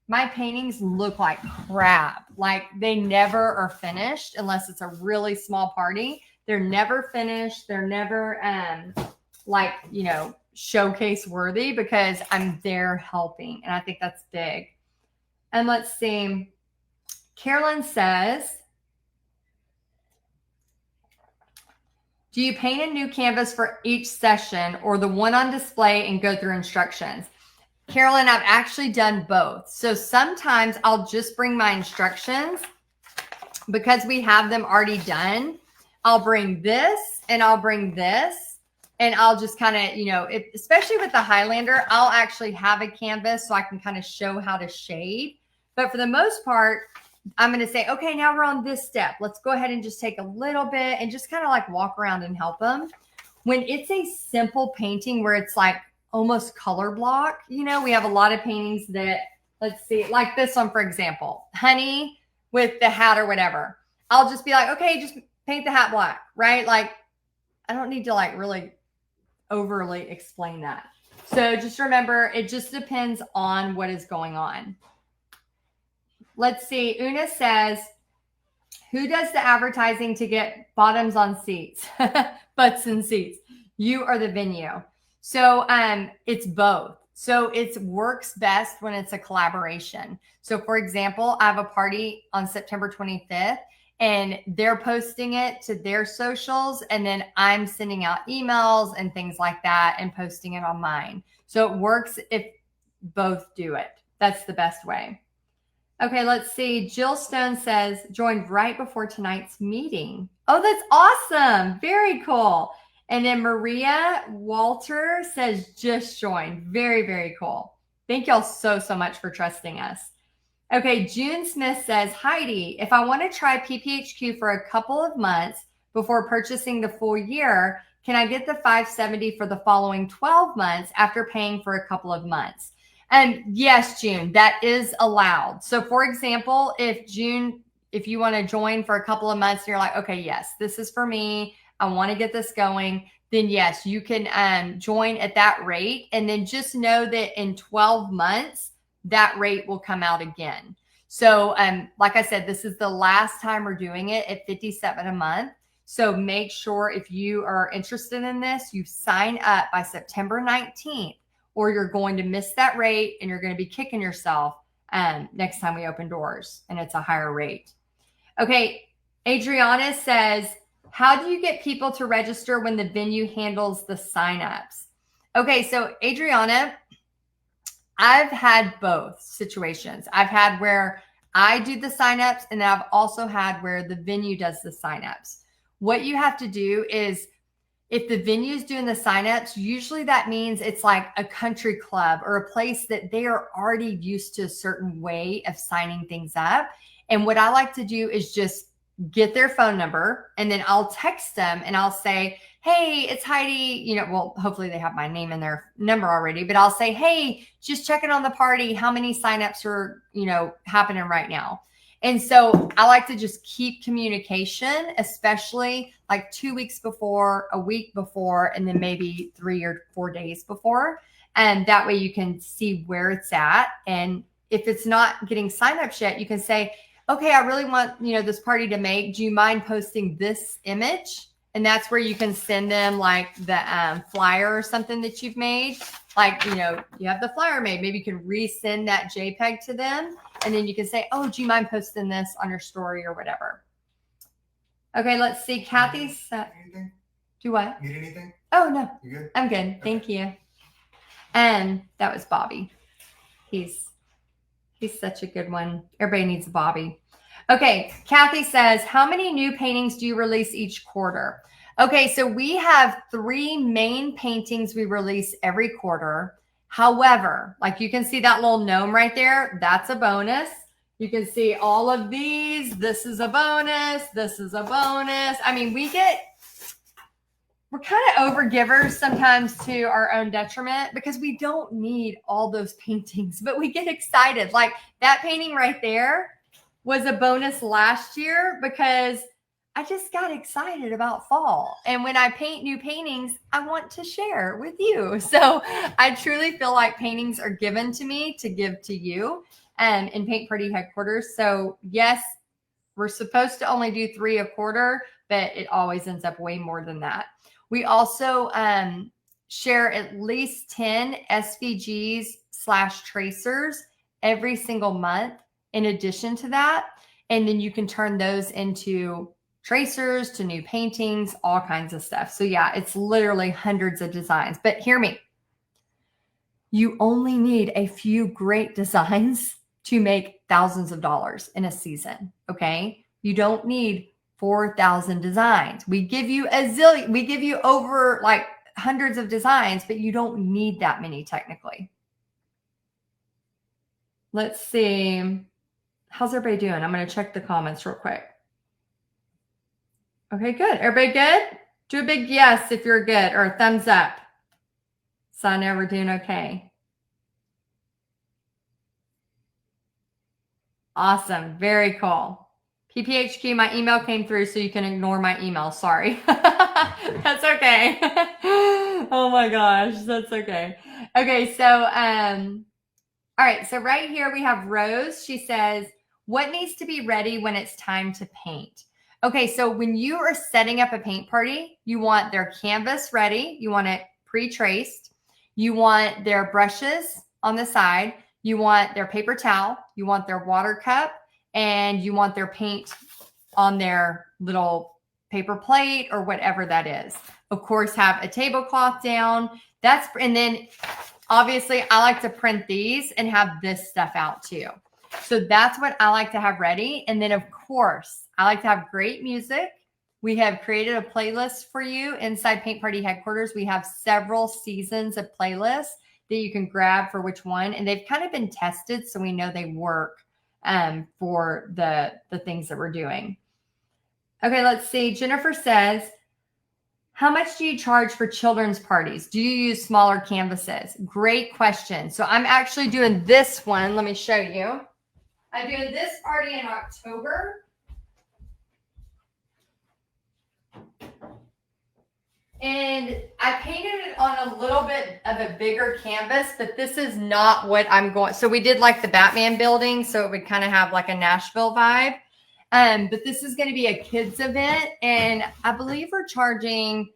my paintings look like crap. Like, they never are finished unless it's a really small party. They're never finished. They're never showcase worthy, because I'm there helping. And I think that's big. And let's see. Carolyn says, do you paint a new canvas for each session or the one on display and go through instructions? Carolyn, I've actually done both. So sometimes I'll just bring my instructions because we have them already done. I'll bring this and I'll bring this, and I'll just kind of, especially with the Highlander, I'll actually have a canvas so I can kind of show how to shade. But for the most part, I'm going to say, okay, now we're on this step. Let's go ahead and just take a little bit and just kind of like walk around and help them. When it's a simple painting where it's like almost color block, we have a lot of paintings that, let's see, like this one, for example, honey with the hat or whatever. I'll just be like, okay, just paint the hat black, right? Like, I don't need to like really overly explain that. So just remember, it just depends on what is going on. Let's see. Una says, who does the advertising to get bottoms on seats, butts in seats? You are the venue. So it's both. So it works best when it's a collaboration. So for example, I have a party on September 25th and they're posting it to their socials. And then I'm sending out emails and things like that and posting it on mine. So it works if both do it. That's the best way. Okay, let's see. Jill Stone says, joined right before tonight's meeting. Oh, that's awesome. Very cool. And then Maria Walter says, just joined. Very, very cool. Thank y'all so much for trusting us. Okay, June Smith says, Heidi, if I want to try PPHQ for a couple of months before purchasing the full year, can I get the $570 for the following 12 months after paying for a couple of months? And yes, June, that is allowed. So for example, if you want to join for a couple of months and you're like, okay, yes, this is for me, I want to get this going, then yes, you can join at that rate. And then just know that in 12 months, that rate will come out again. So like I said, this is the last time we're doing it at $57 a month. So make sure if you are interested in this, you sign up by September 19th, or you're going to miss that rate and you're going to be kicking yourself next time we open doors and it's a higher rate. Okay, Adriana says, how do you get people to register when the venue handles the signups? Okay, so Adriana, I've had both situations. I've had where I do the signups, and then I've also had where the venue does the signups. What you have to do is, if the venue is doing the signups, usually that means it's like a country club or a place that they are already used to a certain way of signing things up. And what I like to do is just get their phone number, and then I'll text them and I'll say, hey, it's Heidi. Well, hopefully they have my name and their number already, but I'll say, hey, just checking on the party. How many signups are, happening right now? And so I like to just keep communication, especially like 2 weeks before, a week before, and then maybe 3 or 4 days before. And that way you can see where it's at. And if it's not getting signups yet, you can say, okay, I really want, this party to make, do you mind posting this image? And that's where you can send them like the flyer or something that you've made. Like, you have the flyer made. Maybe you can resend that JPEG to them. And then you can say, oh, do you mind posting this on your story or whatever? Okay, let's see. Kathy said, Anything? do what? Need anything? Oh, no, You good? I'm good. Thank you. And that was Bobby. He's such a good one. Everybody needs a Bobby. Okay, Kathy says, how many new paintings do you release each quarter? Okay, so we have 3 main paintings we release every quarter. However, like you can see that little gnome right there, that's a bonus. You can see all of these. This is a bonus. This is a bonus. I mean, we're kind of overgivers sometimes to our own detriment because we don't need all those paintings, but we get excited. Like that painting right there was a bonus last year because I just got excited about fall. And when I paint new paintings, I want to share with you. So I truly feel like paintings are given to me to give to you in Paint Party headquarters. So yes, we're supposed to only do 3 a quarter, but it always ends up way more than that. We also share at least 10 SVGs/tracers every single month in addition to that. And then you can turn those into tracers to new paintings, all kinds of stuff. So yeah, it's literally hundreds of designs. But hear me, you only need a few great designs to make thousands of dollars in a season, okay? You don't need 4,000 designs. We give you we give you over like hundreds of designs, but you don't need that many technically. Let's see. How's everybody doing? I'm going to check the comments real quick. Okay, good. Everybody good? Do a big yes if you're good, or a thumbs up. So I know we're doing okay. Awesome. Very cool. PPHQ, my email came through, so you can ignore my email. Sorry. That's okay. Oh my gosh, that's okay. Okay, so all right, so right here we have Rose. She says, what needs to be ready when it's time to paint? Okay, so when you are setting up a paint party, you want their canvas ready, you want it pre-traced, you want their brushes on the side, you want their paper towel, you want their water cup, and you want their paint on their little paper plate or whatever that is. Of course, have a tablecloth down. And then obviously I like to print these and have this stuff out too. So that's what I like to have ready. And then of course, I like to have great music. We have created a playlist for you inside Paint Party headquarters. We have several seasons of playlists that you can grab for which one. And they've kind of been tested, so we know they work for the things that we're doing. Okay, let's see. Jennifer says, how much do you charge for children's parties? Do you use smaller canvases? Great question. So I'm actually doing this one. Let me show you. I'm doing this party in October. And I painted it on a little bit of a bigger canvas, but this is not what I'm going. So we did like the Batman building, so it would kind of have like a Nashville vibe. But this is going to be a kids event, and I believe we're charging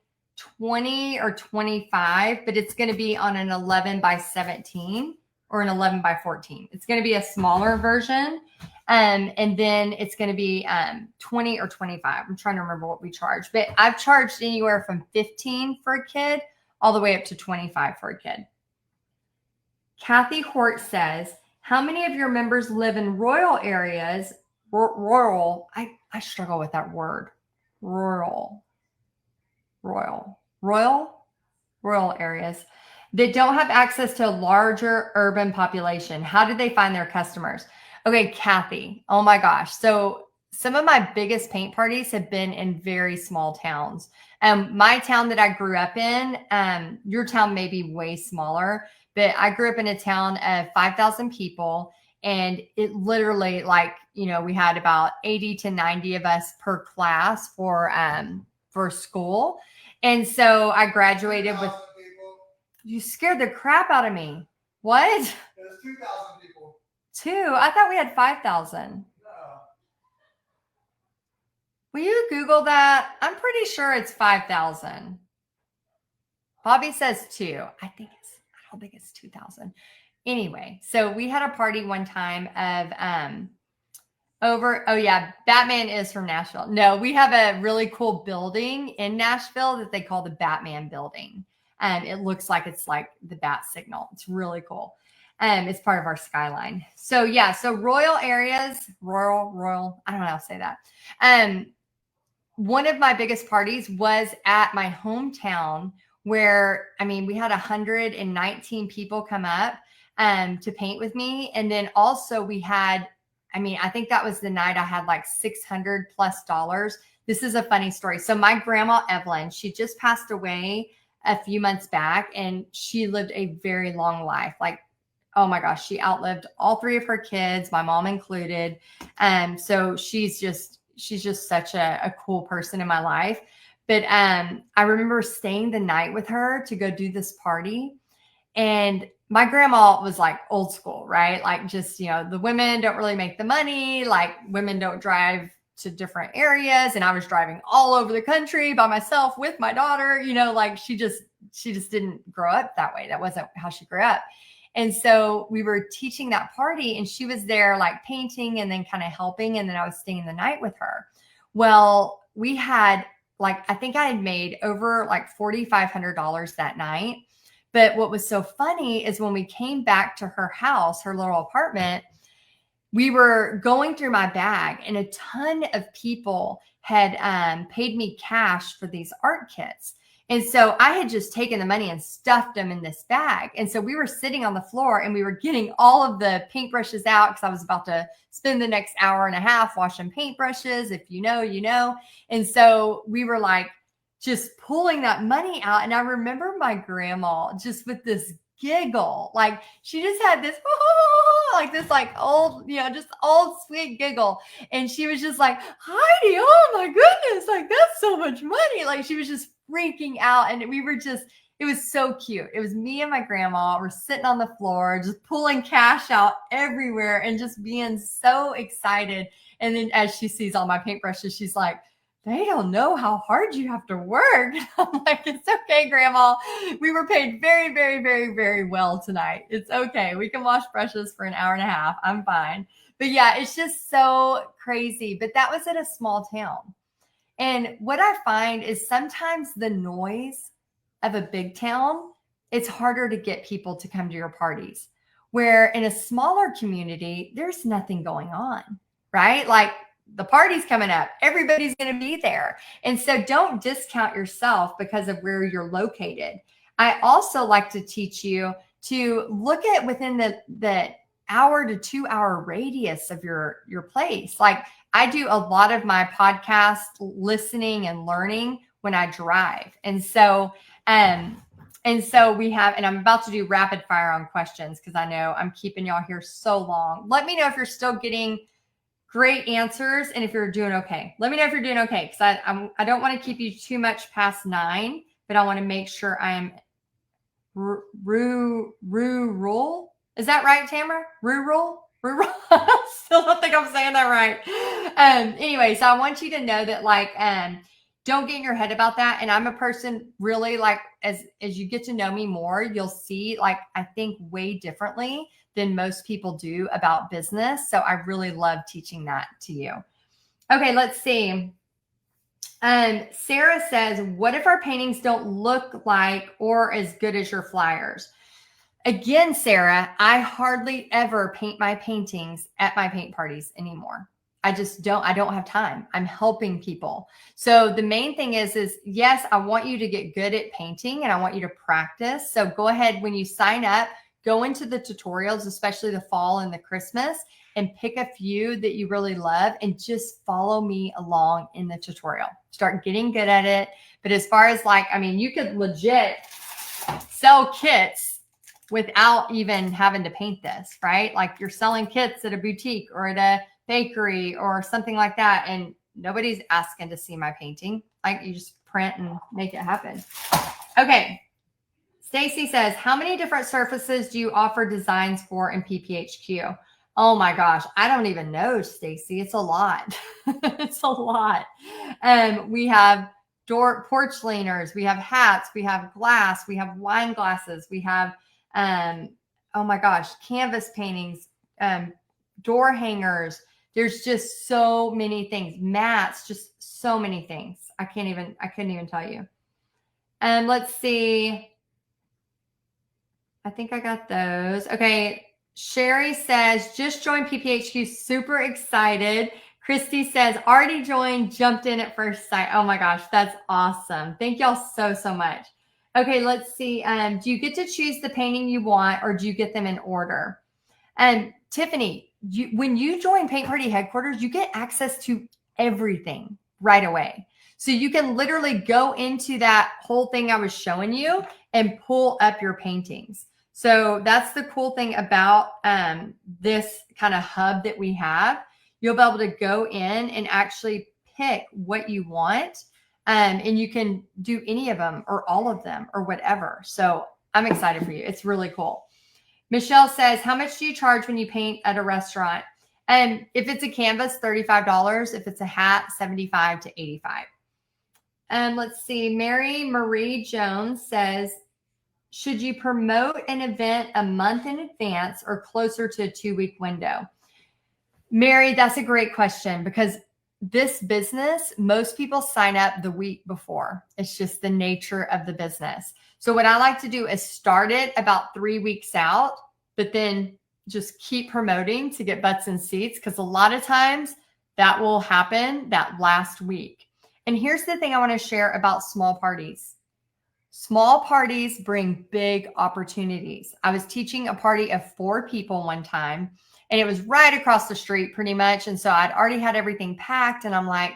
20 or 25, but it's going to be on an 11 by 17 or an 11 by 14. It's going to be a smaller version. And then it's going to be 20 or 25. I'm trying to remember what we charge, but I've charged anywhere from 15 for a kid all the way up to 25 for a kid. Kathy Hort says, how many of your members live in rural areas? Rural. I struggle with that word. Rural areas. They don't have access to a larger urban population. How do they find their customers? Okay, Kathy. Oh my gosh. So some of my biggest paint parties have been in very small towns. My town that I grew up in, your town may be way smaller, but I grew up in a town of 5,000 people. And it literally, like, you know, we had about 80 to 90 of us per class for school. And so I graduated with, you scared the crap out of me. What? There's 2,000 people. 2? I thought we had 5,000. No. Will you Google that? I'm pretty sure it's 5,000. Bobby says 2. I don't think it's 2,000. Anyway, so we had a party one time of Batman is from Nashville. No, we have a really cool building in Nashville that they call the Batman building. It looks like it's like the bat signal. It's really cool. It's part of our skyline. So yeah, so rural areas, rural, I don't know how to say that. One of my biggest parties was at my hometown where, I mean, we had 119 people come up to paint with me. And then also we had, I think that was the night I had like $600+. This is a funny story. So my grandma, Evelyn, she just passed away a few months back, and she lived a very long life. Like, oh my gosh, she outlived all 3 of her kids, my mom included. So she's just such a cool person in my life. But I remember staying the night with her to go do this party. And my grandma was like old school, right? Like, just, you know, the women don't really make the money. Like, women don't drive to different areas. And I was driving all over the country by myself with my daughter, you know, like she just didn't grow up that way. That wasn't how she grew up. And so we were teaching that party, and she was there like painting and then kind of helping. And then I was staying the night with her. Well, we had like, I think I had made over like $4,500 that night. But what was so funny is when we came back to her house, her little apartment, we were going through my bag, and a ton of people had paid me cash for these art kits. And so I had just taken the money and stuffed them in this bag. And so we were sitting on the floor, and we were getting all of the paintbrushes out because I was about to spend the next hour and a half washing paintbrushes. If you know, you know. And so we were like just pulling that money out. And I remember my grandma just with this giggle, like she just had this like this like old, you know, just old sweet giggle. And she was just like, Heidi, oh my goodness, like that's so much money. Like she was just freaking out. And we were just, It was so cute. It was me and my grandma. We're sitting on the floor, just pulling cash out everywhere and just being so excited. And then as she sees all my paintbrushes, she's like, they don't know how hard you have to work. I'm like, it's okay, Grandma. We were paid very, very, very, very well tonight. It's okay. We can wash brushes for an hour and a half. I'm fine. But yeah, it's just so crazy. But that was at a small town. And what I find is sometimes the noise of a big town, it's harder to get people to come to your parties. Where in a smaller community, there's nothing going on, right? Like the party's coming up, everybody's going to be there. And so don't discount yourself because of where you're located. I also like to teach you to look at within the hour to 2 hour radius of your place. Like I do a lot of my podcast listening and learning when I drive. And so we have, and I'm about to do rapid fire on questions because I know I'm keeping y'all here so long. Let me know if you're still getting great answers and if you're doing okay. Let me know if you're doing okay because I don't want to keep you too much past 9, but I want to make sure I am rural. Is that right, Tamara? Rural? Still don't think I'm saying that right. Anyway, so I want you to know that don't get in your head about that. And I'm a person really as you get to know me more, you'll see I think way differently than most people do about business. So I really love teaching that to you. Okay, let's see. Sarah says, what if our paintings don't look like or as good as your flyers? Again, Sarah, I hardly ever paint my paintings at my paint parties anymore. I don't have time. I'm helping people. So the main thing is yes, I want you to get good at painting and I want you to practice. So go ahead when you sign up, go into the tutorials, especially the fall and the Christmas, and pick a few that you really love and just follow me along in the tutorial. Start getting good at it. But as far as you could legit sell kits without even having to paint this, right? Like you're selling kits at a boutique or at a bakery or something like that. And nobody's asking to see my painting. You just print and make it happen. Okay. Stacy says, how many different surfaces do you offer designs for in PPHQ? Oh my gosh. I don't even know, Stacy. It's a lot. It's a lot. We have porch leaners. We have hats. We have glass. We have wine glasses. We have oh my gosh, canvas paintings, door hangers. There's just so many things. Mats, just so many things. I couldn't even tell you. And let's see. I think I got those. Okay. Sherry says, just joined PPHQ. Super excited. Christy says, already joined, jumped in at first sight. Oh my gosh, that's awesome. Thank y'all so much. Okay, let's see. Do you get to choose the painting you want or do you get them in order? Tiffany, when you join Paint Party Headquarters, you get access to everything right away. So you can literally go into that whole thing I was showing you and pull up your paintings. So that's the cool thing about this kind of hub that we have. You'll be able to go in and actually pick what you want. And you can do any of them or all of them or whatever. So I'm excited for you. It's really cool. Michelle says, how much do you charge when you paint at a restaurant? And if it's a canvas, $35. If it's a hat, $75 to $85. Let's see. Mary Marie Jones says, should you promote an event a month in advance or closer to a 2-week window? Mary, that's a great question because this business, most people sign up the week before. It's just the nature of the business. So what I like to do is start it about 3 weeks out, but then just keep promoting to get butts and seats because a lot of times that will happen that last week. And here's the thing I want to share about small parties. Small parties bring big opportunities. I was teaching a party of 4 people one time. And it was right across the street pretty much. And so I'd already had everything packed. And I'm like,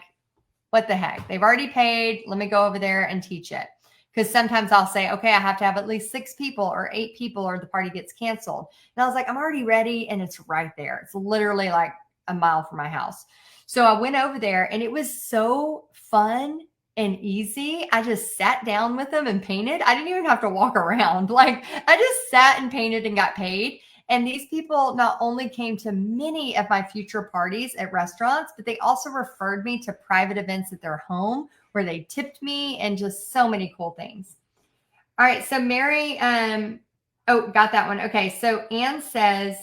what the heck? They've already paid. Let me go over there and teach it. Because sometimes I'll say, okay, I have to have at least 6 people or 8 people or the party gets canceled. And I was like, I'm already ready. And it's right there. It's literally like a mile from my house. So I went over there and it was so fun and easy. I just sat down with them and painted. I didn't even have to walk around. Like I just sat and painted and got paid. And these people not only came to many of my future parties at restaurants, but they also referred me to private events at their home where they tipped me and just so many cool things. All right. So Mary, got that one. Okay. So Anne says,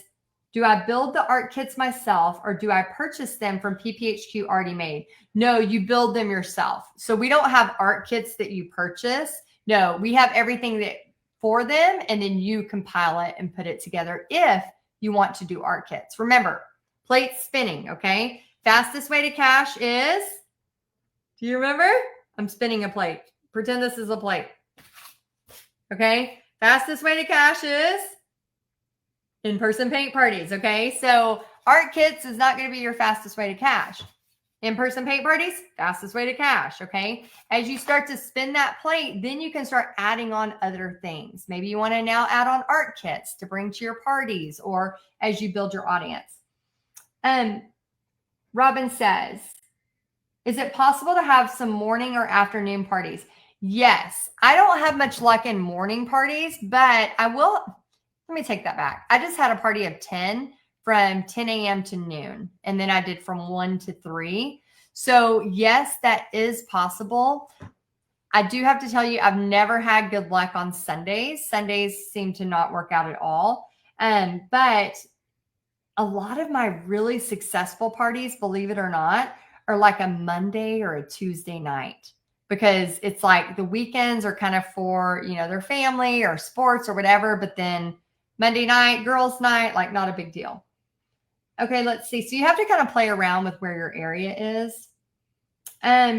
do I build the art kits myself or do I purchase them from PPHQ already made? No, you build them yourself. So we don't have art kits that you purchase. No, we have everything that for them, and then you compile it and put it together if you want to do art kits. Remember, plate spinning, okay? Fastest way to cash is, do you remember? I'm spinning a plate. Pretend this is a plate. Okay? Fastest way to cash is in-person paint parties, okay? So art kits is not going to be your fastest way to cash. In-person paint parties, fastest way to cash, okay? As you start to spin that plate, then you can start adding on other things. Maybe you want to now add on art kits to bring to your parties or as you build your audience. Robin says, is it possible to have some morning or afternoon parties? Yes. I don't have much luck in morning parties, but I will. Let me take that back. I just had a party of 10 from 10 a.m. to noon. And then I did from 1 to 3. So yes, that is possible. I do have to tell you, I've never had good luck on Sundays. Sundays seem to not work out at all. But a lot of my really successful parties, believe it or not, are like a Monday or a Tuesday night, because it's like the weekends are kind of for, their family or sports or whatever. But then Monday night, girls' night, like not a big deal. Okay, let's see. So you have to kind of play around with where your area is.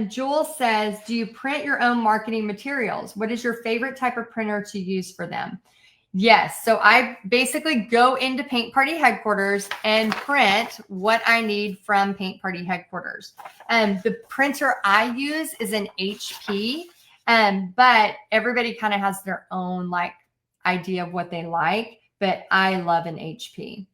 Jewel says, do you print your own marketing materials? What is your favorite type of printer to use for them? Yes. So I basically go into Paint Party headquarters and print what I need from Paint Party headquarters. The printer I use is an HP, but everybody kind of has their own idea of what they like, but I love an HP.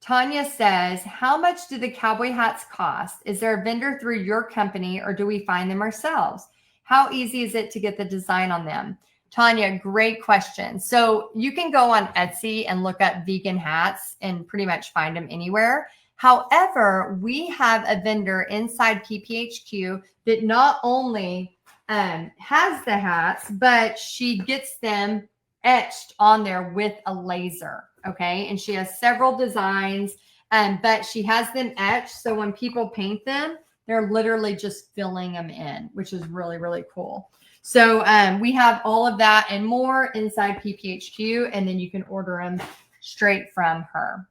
Tanya says, how much do the cowboy hats cost? Is there a vendor through your company or do we find them ourselves? How easy is it to get the design on them? Tanya, great question. So you can go on Etsy and look up vegan hats and pretty much find them anywhere. However, we have a vendor inside PPHQ that not only has the hats, but she gets them etched on there with a laser. Okay. And she has several designs, but she has them etched. So when people paint them, they're literally just filling them in, which is really, really cool. So we have all of that and more inside PPHQ, and then you can order them straight from her.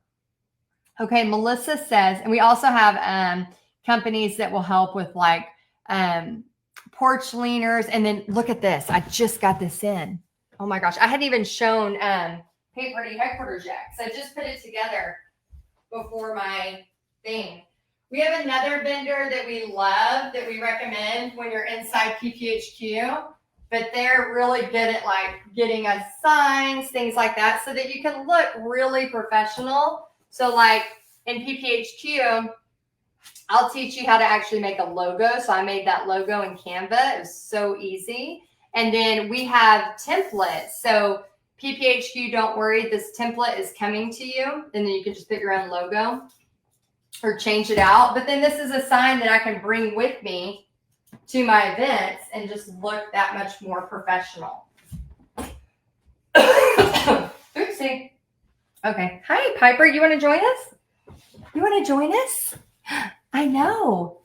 Okay. Melissa says, and we also have companies that will help with porch leaners. And then look at this. I just got this in. Oh my gosh. I hadn't even shown Paint Party headquarters yet. So I just put it together before my thing. We have another vendor that we love, that we recommend when you're inside PPHQ, but they're really good at getting us signs, things like that, so that you can look really professional. So in PPHQ, I'll teach you how to actually make a logo. So I made that logo in Canva. It was so easy. And then we have templates. So PPHQ, don't worry, this template is coming to you. And then you can just put your own logo or change it out. But then this is a sign that I can bring with me to my events and just look that much more professional. Oopsie. Okay. Hi, Piper. You want to join us? You want to join us? I know.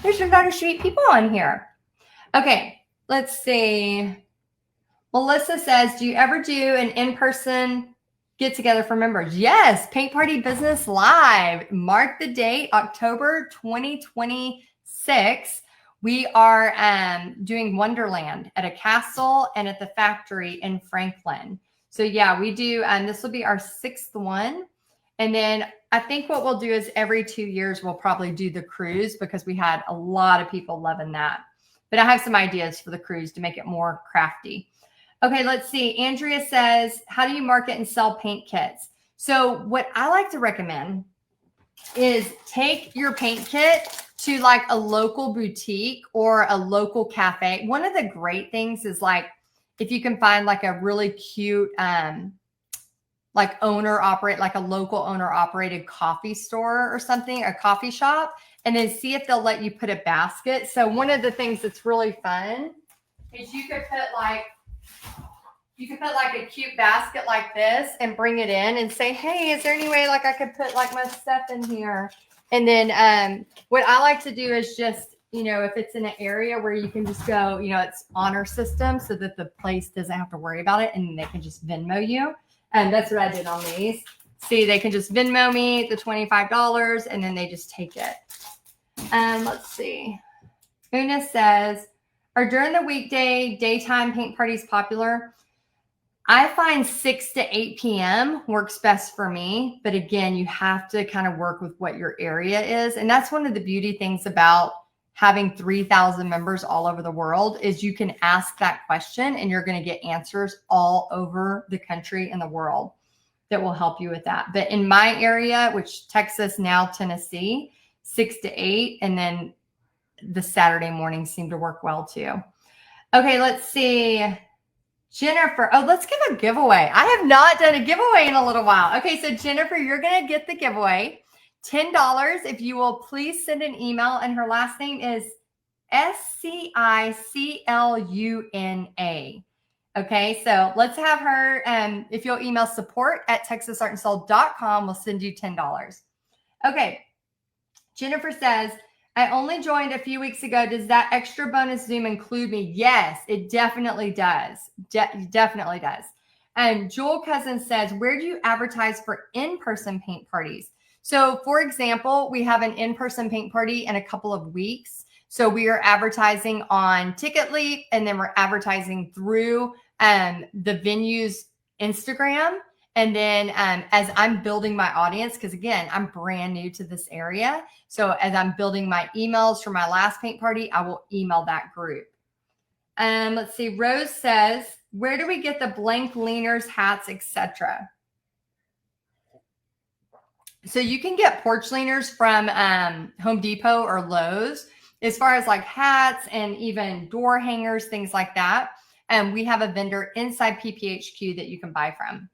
There's a lot of sweet people on here. Okay. Let's see. Melissa says, do you ever do an in-person get together for members? Yes. Paint Party Business Live. Mark the date, October 2026. We are doing Wonderland at a castle and at the factory in Franklin. So yeah, we do. This will be our 6th one. And then I think what we'll do is every 2 years, we'll probably do the cruise, because we had a lot of people loving that. But I have some ideas for the cruise to make it more crafty. Okay, let's see. Andrea says, how do you market and sell paint kits? So what I like to recommend is take your paint kit to like a local boutique or a local cafe. One of the great things is like if you can find like a really cute like like a local owner operated coffee store or something, a coffee shop, and then see if they'll let you put a basket. So one of the things that's really fun is you could put like a cute basket like this and bring it in and say, hey, is there any way like I could put like my stuff in here? And then what I like to do is just, if it's in an area where you can just go, it's honor system so that the place doesn't have to worry about it and they can just Venmo you. And that's what I did on these. See, they can just Venmo me the $25 and then they just take it. Let's see. Una says, are during the weekday daytime paint parties popular? I find 6 to 8 p.m. works best for me. But again, you have to kind of work with what your area is. And that's one of the beauty things about having 3,000 members all over the world is you can ask that question and you're going to get answers all over the country and the world that will help you with that. But in my area, which Texas, now Tennessee, 6 to 8, and then the Saturday mornings seem to work well too. Okay, let's see. Jennifer, let's give a giveaway. I have not done a giveaway in a little while. Okay, so Jennifer, you're going to get the giveaway. $10 if you will please send an email, and her last name is SCICLUNA. Okay, so let's have her, if you'll email support@texasartandsoul.com, we'll send you $10. Okay, Jennifer says, I only joined a few weeks ago. Does that extra bonus Zoom include me? Yes, it definitely does. Definitely does. And Joel Cousin says, where do you advertise for in-person paint parties? So for example, we have an in-person paint party in a couple of weeks. So we are advertising on TicketLeap, and then we're advertising through the venue's Instagram. And then as I'm building my audience, because again, I'm brand new to this area. So as I'm building my emails for my last paint party, I will email that group. Let's see. Rose says, where do we get the blank leaners, hats, etc.? So you can get porch leaners from Home Depot or Lowe's as far as like hats and even door hangers, things like that. And we have a vendor inside PPHQ that you can buy from.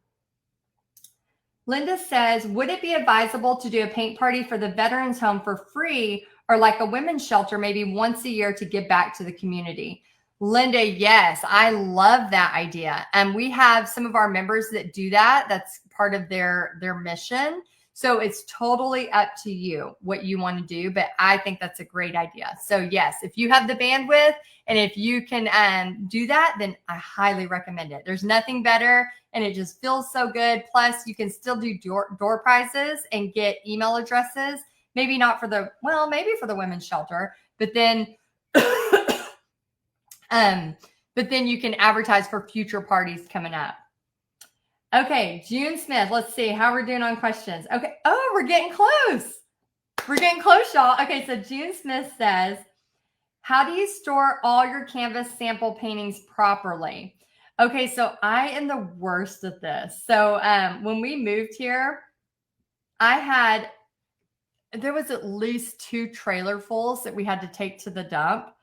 Linda says, would it be advisable to do a paint party for the veterans home for free or like a women's shelter maybe once a year to give back to the community? Linda, yes, I love that idea. And we have some of our members that do that. That's part of their mission. So it's totally up to you what you want to do, but I think that's a great idea. So yes, if you have the bandwidth and if you can do that, then I highly recommend it. There's nothing better and it just feels so good. Plus you can still do door prizes and get email addresses. Maybe not for maybe for the women's shelter, but then, but then you can advertise for future parties coming up. Okay, June Smith. Let's see how we're doing on questions. Okay. Oh, we're getting close. We're getting close, y'all. Okay, so June Smith says, how do you store all your canvas sample paintings properly? Okay, so I am the worst at this. So when we moved here, there was at least 2 trailerfuls that we had to take to the dump.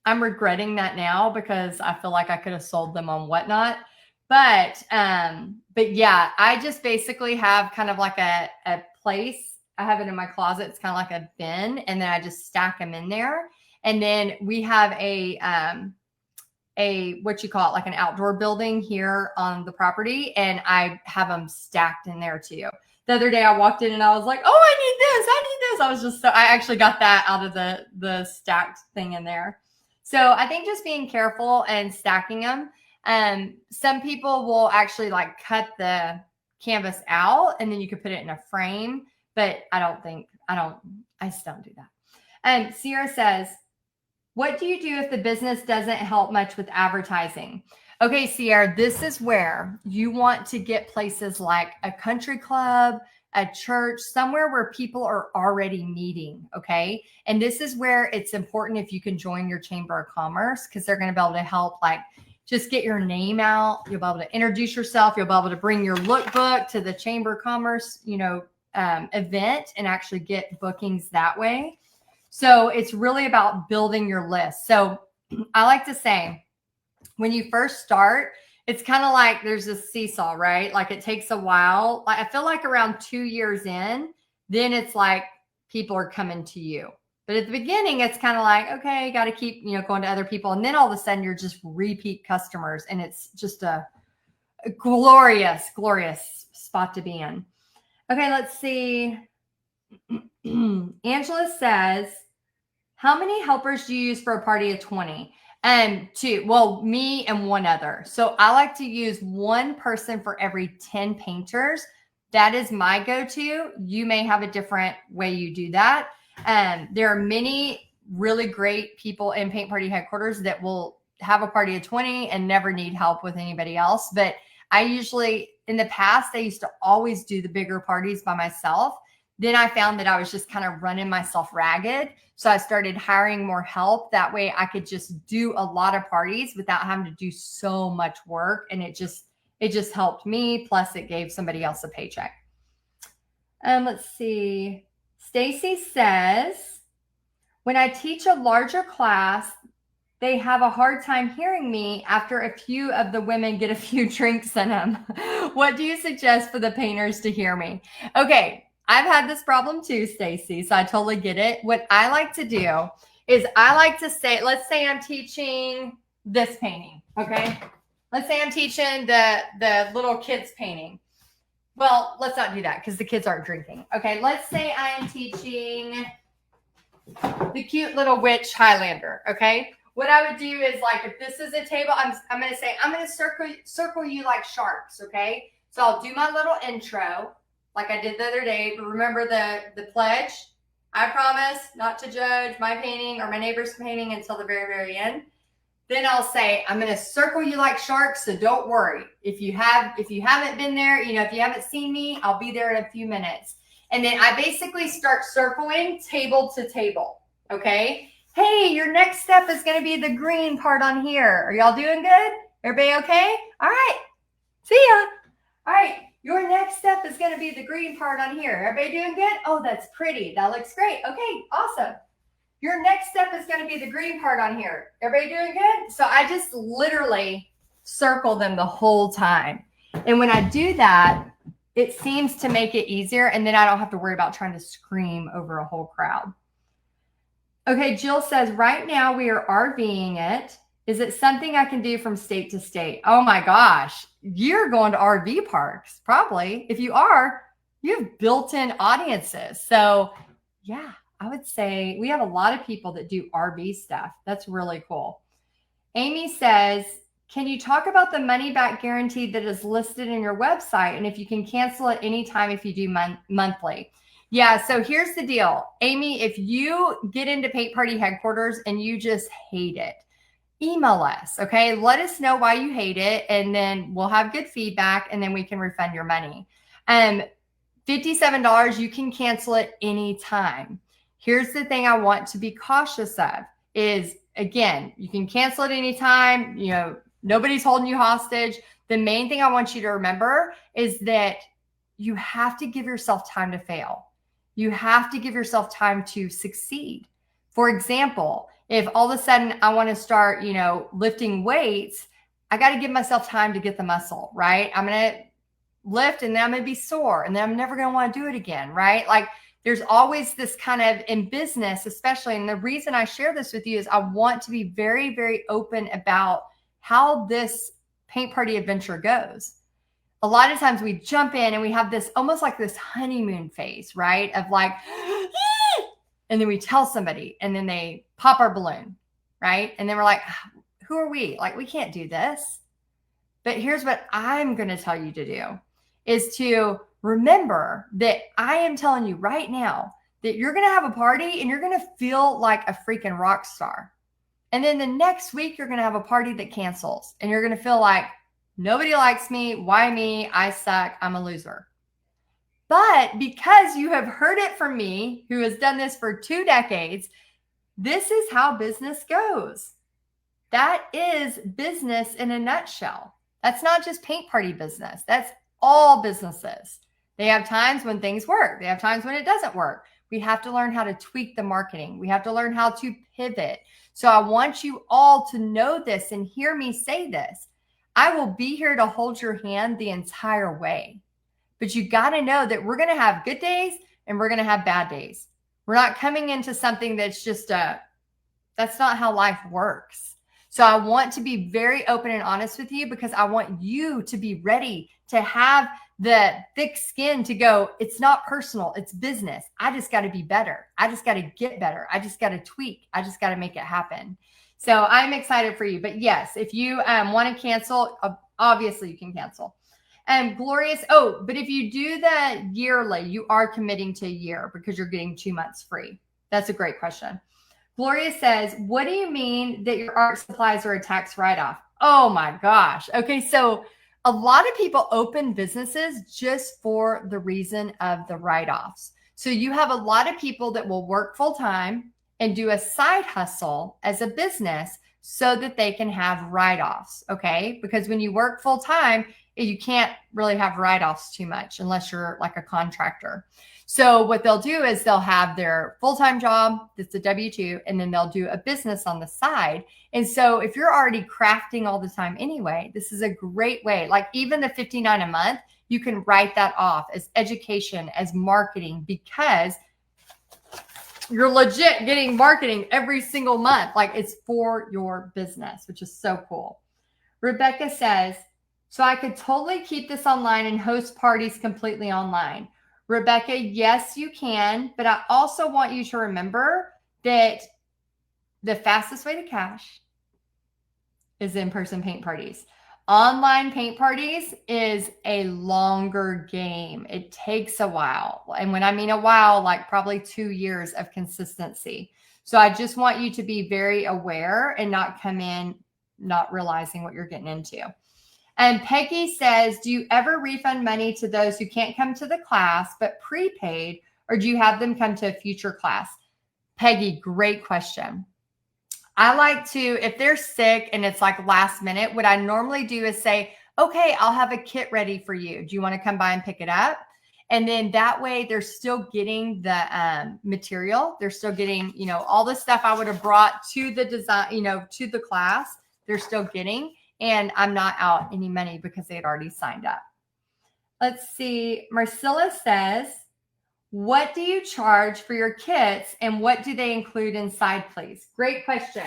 I'm regretting that now because I feel like I could have sold them on Whatnot. But yeah, I just basically have kind of like a place. I have it in my closet. It's kind of like a bin, and then I just stack them in there. And then we have a what you call it, like an outdoor building here on the property, and I have them stacked in there too. The other day I walked in and I was like, oh, I need this. I actually got that out of the stacked thing in there. So I think just being careful and stacking them. Some people will actually like cut the canvas out and then you could put it in a frame, but I just don't do that. Sierra says, what do you do if the business doesn't help much with advertising? Okay, Sierra, this is where you want to get places like a country club, a church, somewhere where people are already meeting. Okay. And this is where it's important if you can join your Chamber of Commerce, because they're going to be able to help like just get your name out. You'll be able to introduce yourself. You'll be able to bring your lookbook to the Chamber of Commerce, event and actually get bookings that way. So it's really about building your list. So I like to say, when you first start, it's kind of like there's a seesaw, right? Like it takes a while. Like I feel like around 2 years in, then it's like people are coming to you. But at the beginning, it's kind of like, okay, got to keep, going to other people. And then all of a sudden you're just repeat customers. And it's just a glorious, glorious spot to be in. Okay, let's see. Angela says, how many helpers do you use for a party of 20? Two. Well, me and one other. So I like to use one person for every 10 painters. That is my go-to. You may have a different way you do that. There are many really great people in Paint Party headquarters that will have a party of 20 and never need help with anybody else. But I usually, in the past, I used to always do the bigger parties by myself. Then I found that I was just kind of running myself ragged. So I started hiring more help. That way I could just do a lot of parties without having to do so much work. And it just helped me. Plus it gave somebody else a paycheck. Let's see. Stacy says, when I teach a larger class, they have a hard time hearing me after a few of the women get a few drinks in them. What do you suggest for the painters to hear me? Okay. I've had this problem too, Stacy, so I totally get it. What I like to do is I like to say, let's say I'm teaching this painting, okay? Let's say I'm teaching the little kids painting. Well, let's not do that because the kids aren't drinking. Okay, let's say I am teaching the cute little witch Highlander, okay? What I would do is, like, if this is a table, I'm going to say, I'm going to circle you like sharks, okay? So I'll do my little intro, like I did the other day. But remember the pledge? I promise not to judge my painting or my neighbor's painting until the very, very end. Then I'll say, I'm going to circle you like sharks, so don't worry. If you haven't been there, if you haven't seen me, I'll be there in a few minutes. And then I basically start circling table to table, okay? Hey, your next step is going to be the green part on here. Are y'all doing good? Everybody okay? All right. See ya. All right. Your next step is going to be the green part on here. Everybody doing good? Oh, that's pretty. That looks great. Okay, awesome. Your next step is going to be the green part on here. Everybody doing good? So I just literally circle them the whole time. And when I do that, it seems to make it easier. And then I don't have to worry about trying to scream over a whole crowd. Okay, Jill says, right now we are RVing it. Is it something I can do from state to state? Oh my gosh, you're going to RV parks, probably. If you are, you have built-in audiences. So yeah, I would say we have a lot of people that do RV stuff. That's really cool. Amy says, can you talk about the money back guarantee that is listed in your website? And if you can cancel at any time if you do monthly. Yeah, so here's the deal. Amy, if you get into Paint Party headquarters and you just hate it, email us, okay? Let us know why you hate it, and then we'll have good feedback, and then we can refund your money. $57, you can cancel it anytime. Here's the thing I want to be cautious of is, again, you can cancel it anytime. Nobody's holding you hostage. The main thing I want you to remember is that you have to give yourself time to fail. You have to give yourself time to succeed. For example, if all of a sudden I want to start, lifting weights, I got to give myself time to get the muscle, right? I'm going to lift and then I'm going to be sore and then I'm never going to want to do it again, right? Like there's always this kind of in business, especially. And the reason I share this with you is I want to be very, very open about how this paint party adventure goes. A lot of times we jump in and we have this almost like this honeymoon phase, right? Of like, and then we tell somebody and then they pop our balloon, right? And then we're like, who are we? Like, we can't do this. But here's what I'm going to tell you to do is to remember that I am telling you right now that you're going to have a party and you're going to feel like a freaking rock star. And then the next week, you're going to have a party that cancels and you're going to feel like nobody likes me. Why me? I suck. I'm a loser. But because you have heard it from me, who has done this for 2 decades, this is how business goes. That is business in a nutshell. That's not just paint party business. That's all businesses. They have times when things work. They have times when it doesn't work. We have to learn how to tweak the marketing. We have to learn how to pivot. So I want you all to know this and hear me say this. I will be here to hold your hand the entire way. But you got to know that we're going to have good days and we're going to have bad days. We're not coming into something that's just that's not how life works. So I want to be very open and honest with you because I want you to be ready to have the thick skin to go, it's not personal, it's business. I just got to be better. I just got to get better. I just got to tweak. I just got to make it happen. So I'm excited for you. But yes, if you want to cancel, obviously you can cancel. Glorious. Oh, but if you do the yearly, you are committing to a year because you're getting 2 months free. That's a great question. Gloria says, what do you mean that your art supplies are a tax write-off? Oh my gosh. Okay. So a lot of people open businesses just for the reason of the write-offs. So you have a lot of people that will work full-time and do a side hustle as a business so that they can have write-offs. Okay. Because when you work full-time, you can't really have write-offs too much unless you're like a contractor. So what they'll do is they'll have their full-time job, that's a W-2, and then they'll do a business on the side. And so if you're already crafting all the time anyway, this is a great way. Like even the $59 a month, you can write that off as education, as marketing, because you're legit getting marketing every single month. Like it's for your business, which is so cool. Rebecca says, so I could totally keep this online and host parties completely online. Rebecca, yes, you can. But I also want you to remember that the fastest way to cash is in-person paint parties. Online paint parties is a longer game. It takes a while. And when I mean a while, like probably 2 years of consistency. So I just want you to be very aware and not come in not realizing what you're getting into. And Peggy says, do you ever refund money to those who can't come to the class but prepaid, or do you have them come to a future class? Peggy, great question. I like to, if they're sick and it's like last minute, what I normally do is say, okay, I'll have a kit ready for you. Do you want to come by and pick it up? And then that way they're still getting the material. They're still getting, all the stuff I would have brought to the design, to the class, they're still getting. And I'm not out any money because they had already signed up. Let's see. Marcella says, what do you charge for your kits and what do they include inside, please? Great question.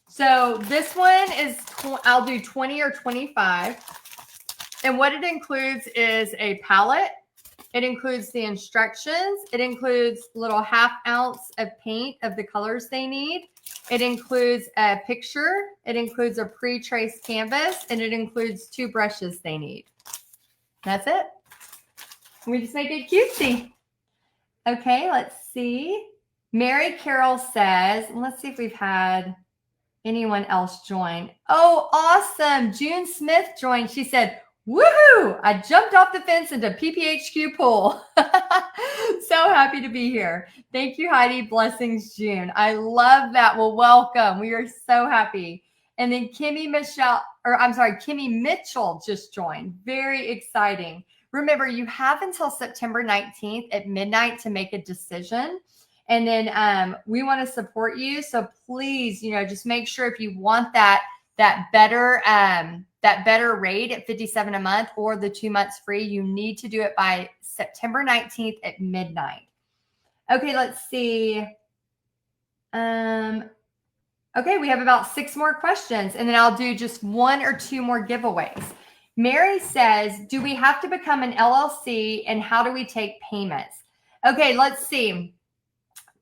So this one is, I'll do 20 or 25. And what it includes is a palette. It includes the instructions. It includes little 1/2 ounce of paint of the colors they need. It includes a picture. It includes a pre-traced canvas, and it includes 2 brushes they need. That's it. We just make it cutesy. Okay, let's see. Mary Carroll says, let's see if we've had anyone else join. Oh, awesome. June Smith joined. She said, woohoo! I jumped off the fence into PPHQ pool. So happy to be here. Thank you, Heidi. Blessings, June. I love that. Well, welcome. We are so happy. And then Kimmy Mitchell just joined. Very exciting. Remember, you have until September 19th at midnight to make a decision. And then we want to support you. So please, just make sure if you want that better rate at $57 a month or the 2 months free, you need to do it by September 19th at midnight. Okay, let's see. Okay, we have about 6 more questions, and then I'll do just 1 or 2 more giveaways. Mary says, do we have to become an LLC, and how do we take payments? Okay, let's see.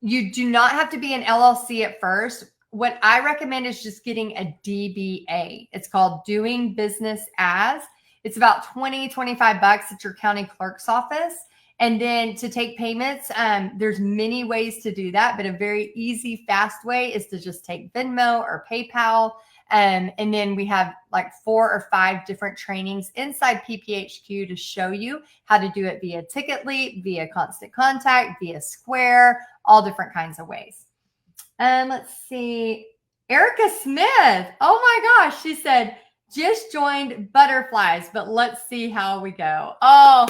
You do not have to be an LLC at first. What I recommend is just getting a DBA. It's called Doing Business As. It's about $20, $25 at your county clerk's office. And then to take payments, there's many ways to do that, but a very easy, fast way is to just take Venmo or PayPal. And then we have like 4 or 5 different trainings inside PPHQ to show you how to do it via Ticketly, via Constant Contact, via Square, all different kinds of ways. Let's see. Erica Smith. Oh my gosh. She said, just joined Butterflies, but let's see how we go. Oh,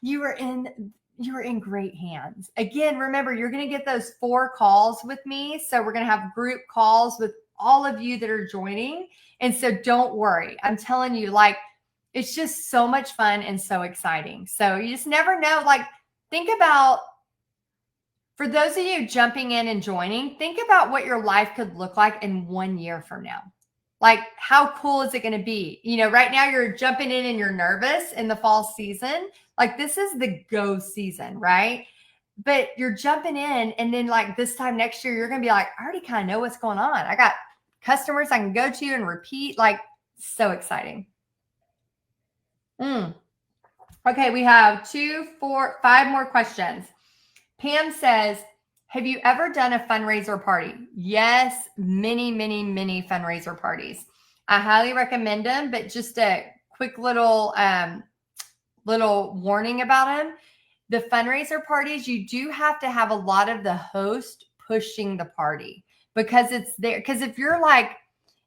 you were in you're in great hands. Again, remember, you're going to get those 4 calls with me. So we're going to have group calls with all of you that are joining. And so don't worry. I'm telling you, like, it's just so much fun and so exciting. So you just never know. Like, think about, for those of you jumping in and joining, think about what your life could look like in 1 year from now. Like, how cool is it going to be? You know, right now you're jumping in and you're nervous in the fall season. Like, this is the go season, right? But you're jumping in, and then like this time next year, you're going to be like, I already kind of know what's going on. I got customers I can go to and repeat. Like, so exciting. Okay, we have 2, 4, 5 more questions. Pam says, have you ever done a fundraiser party? Yes, many, many, many fundraiser parties. I highly recommend them, but just a quick little warning about them. The fundraiser parties, you do have to have a lot of the host pushing the party because it's there. Because if you're like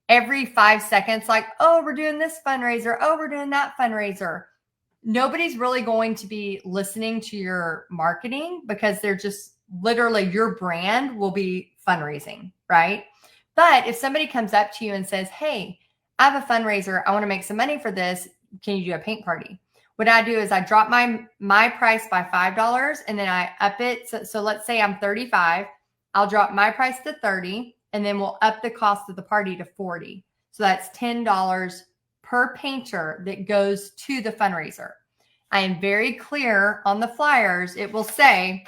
every 5 seconds, like, oh, we're doing this fundraiser, oh, we're doing that fundraiser, nobody's really going to be listening to your marketing because they're just literally, your brand will be fundraising, right? But if somebody comes up to you and says, hey, I have a fundraiser, I want to make some money for this, can you do a paint party? What I do is I drop my price by $5 and then I up it. So let's say I'm 35, I'll drop my price to 30 and then we'll up the cost of the party to 40. So that's $10 per painter that goes to the fundraiser. I am very clear on the flyers. It will say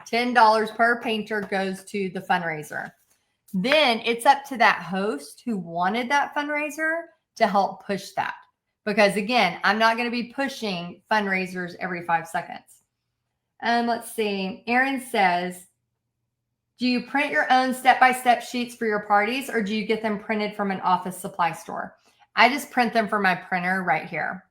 $10 per painter goes to the fundraiser. Then it's up to that host who wanted that fundraiser to help push that. Because again, I'm not going to be pushing fundraisers every 5 seconds. Let's see. Aaron says, do you print your own step-by-step sheets for your parties or do you get them printed from an office supply store? I just print them from my printer right here.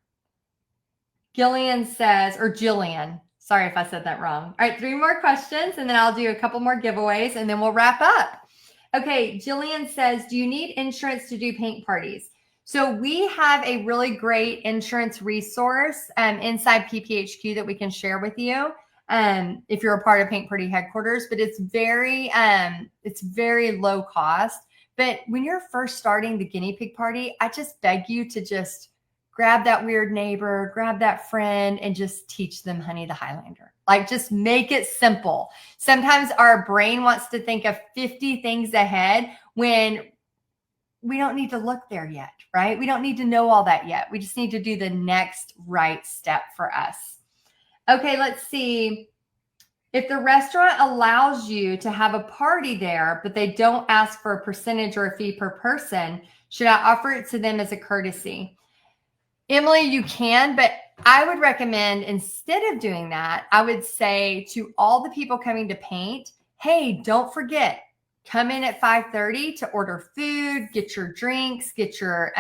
Gillian says, or Jillian, sorry if I said that wrong. All right, 3 more questions and then I'll do a couple more giveaways and then we'll wrap up. Okay, Jillian says, do you need insurance to do paint parties? So we have a really great insurance resource inside PPHQ that we can share with you if you're a part of Paint Party Headquarters, but it's very low cost. But when you're first starting the guinea pig party, I just beg you to just grab that weird neighbor, grab that friend, and just teach them Honey the Highlander. Like, just make it simple. Sometimes our brain wants to think of 50 things ahead when we don't need to look there yet, right? We don't need to know all that yet. We just need to do the next right step for us. Okay, let's see. If the restaurant allows you to have a party there, but they don't ask for a percentage or a fee per person, should I offer it to them as a courtesy? Emily, you can, but I would recommend instead of doing that, I would say to all the people coming to paint, hey, don't forget, come in at 5:30 to order food, get your drinks, get your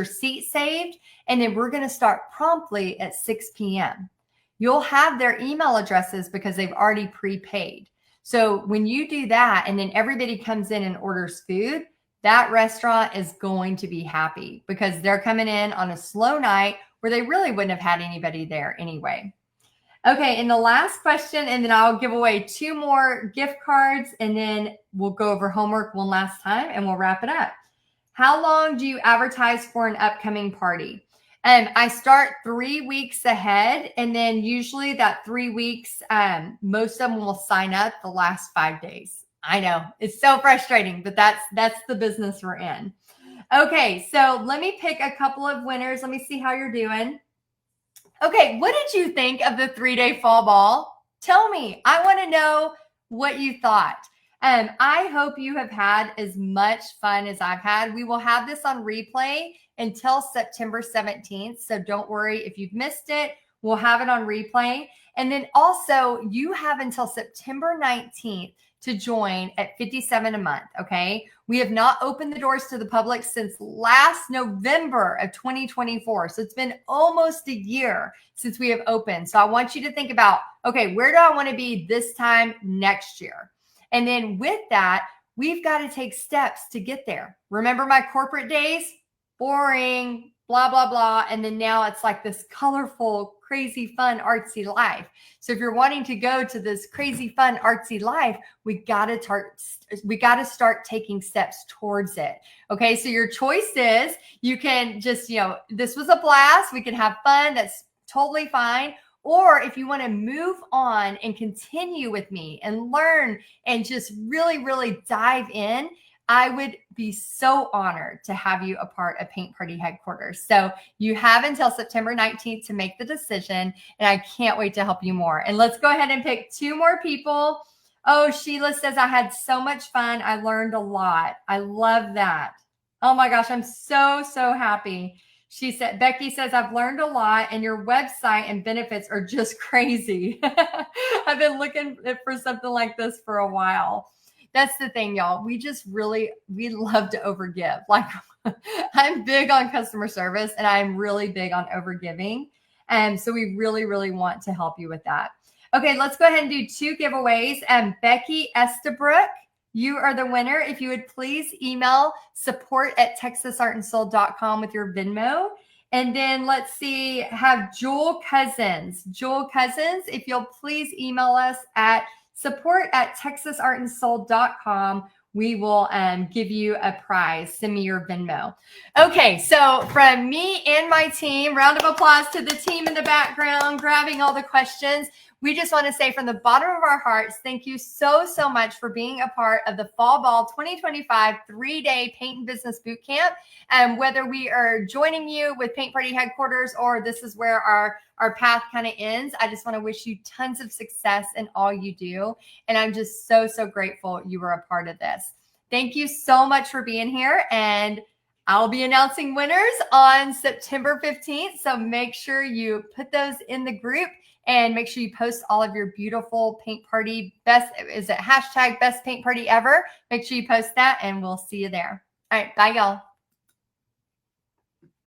seat saved, and then we're going to start promptly at 6 p.m. You'll have their email addresses because they've already prepaid. So when you do that and then everybody comes in and orders food, that restaurant is going to be happy because they're coming in on a slow night where they really wouldn't have had anybody there anyway. Okay, and the last question, and then I'll give away 2 more gift cards, and then we'll go over homework one last time, and we'll wrap it up. How long do you advertise for an upcoming party? I start 3 weeks ahead, and then usually that 3 weeks, most of them will sign up the last 5 days. I know, it's so frustrating, but that's the business we're in. Okay, so let me pick a couple of winners. Let me see how you're doing. Okay, what did you think of the 3-day fall ball? Tell me. I want to know what you thought. I hope you have had as much fun as I've had. We will have this on replay until September 17th, so don't worry if you've missed it. We'll have it on replay. And then also, you have until September 19th to join at $57 a month, okay? We have not opened the doors to the public since last November of 2024. So it's been almost a year since we have opened. So I want you to think about, okay, where do I want to be this time next year? And then with that, we've got to take steps to get there. Remember my corporate days? Boring, blah, blah, blah. And then now it's like this colorful, crazy, fun, artsy life. So if you're wanting to go to this crazy, fun, artsy life, we got to start taking steps towards it. Okay. So your choice is you can just, this was a blast. We can have fun. That's totally fine. Or if you want to move on and continue with me and learn and just really, really dive in, I would be so honored to have you a part of Paint Party Headquarters. So you have until September 19th to make the decision, and I can't wait to help you more. And let's go ahead and pick 2 more people. Oh, Sheila says, I had so much fun. I learned a lot. I love that. Oh my gosh, I'm so, so happy. She said, Becky says, I've learned a lot and your website and benefits are just crazy. I've been looking for something like this for a while. That's the thing, y'all. We love to overgive. Like I'm big on customer service and I'm really big on overgiving. And so we really, really want to help you with that. Okay, let's go ahead and do 2 giveaways. Becky Estabrook, you are the winner. If you would please email support@texasartandsoul.com with your Venmo. And then let's see, have Jewel Cousins. Jewel Cousins, if you'll please email us at support@texasartandsoul.com. We will give you a prize. Send me your Venmo. Okay, so from me and my team, round of applause to the team in the background, grabbing all the questions. We just want to say from the bottom of our hearts, thank you so, so much for being a part of the Fall Ball 2025 3-day Paint and Business Boot Camp. And whether we are joining you with Paint Party Headquarters or this is where our path kind of ends, I just want to wish you tons of success in all you do. And I'm just so, so grateful you were a part of this. Thank you so much for being here. And I'll be announcing winners on September 15th. So make sure you put those in the group. And make sure you post all of your beautiful paint party best. Is it #best paint party ever? Make sure you post that and we'll see you there. All right. Bye, y'all.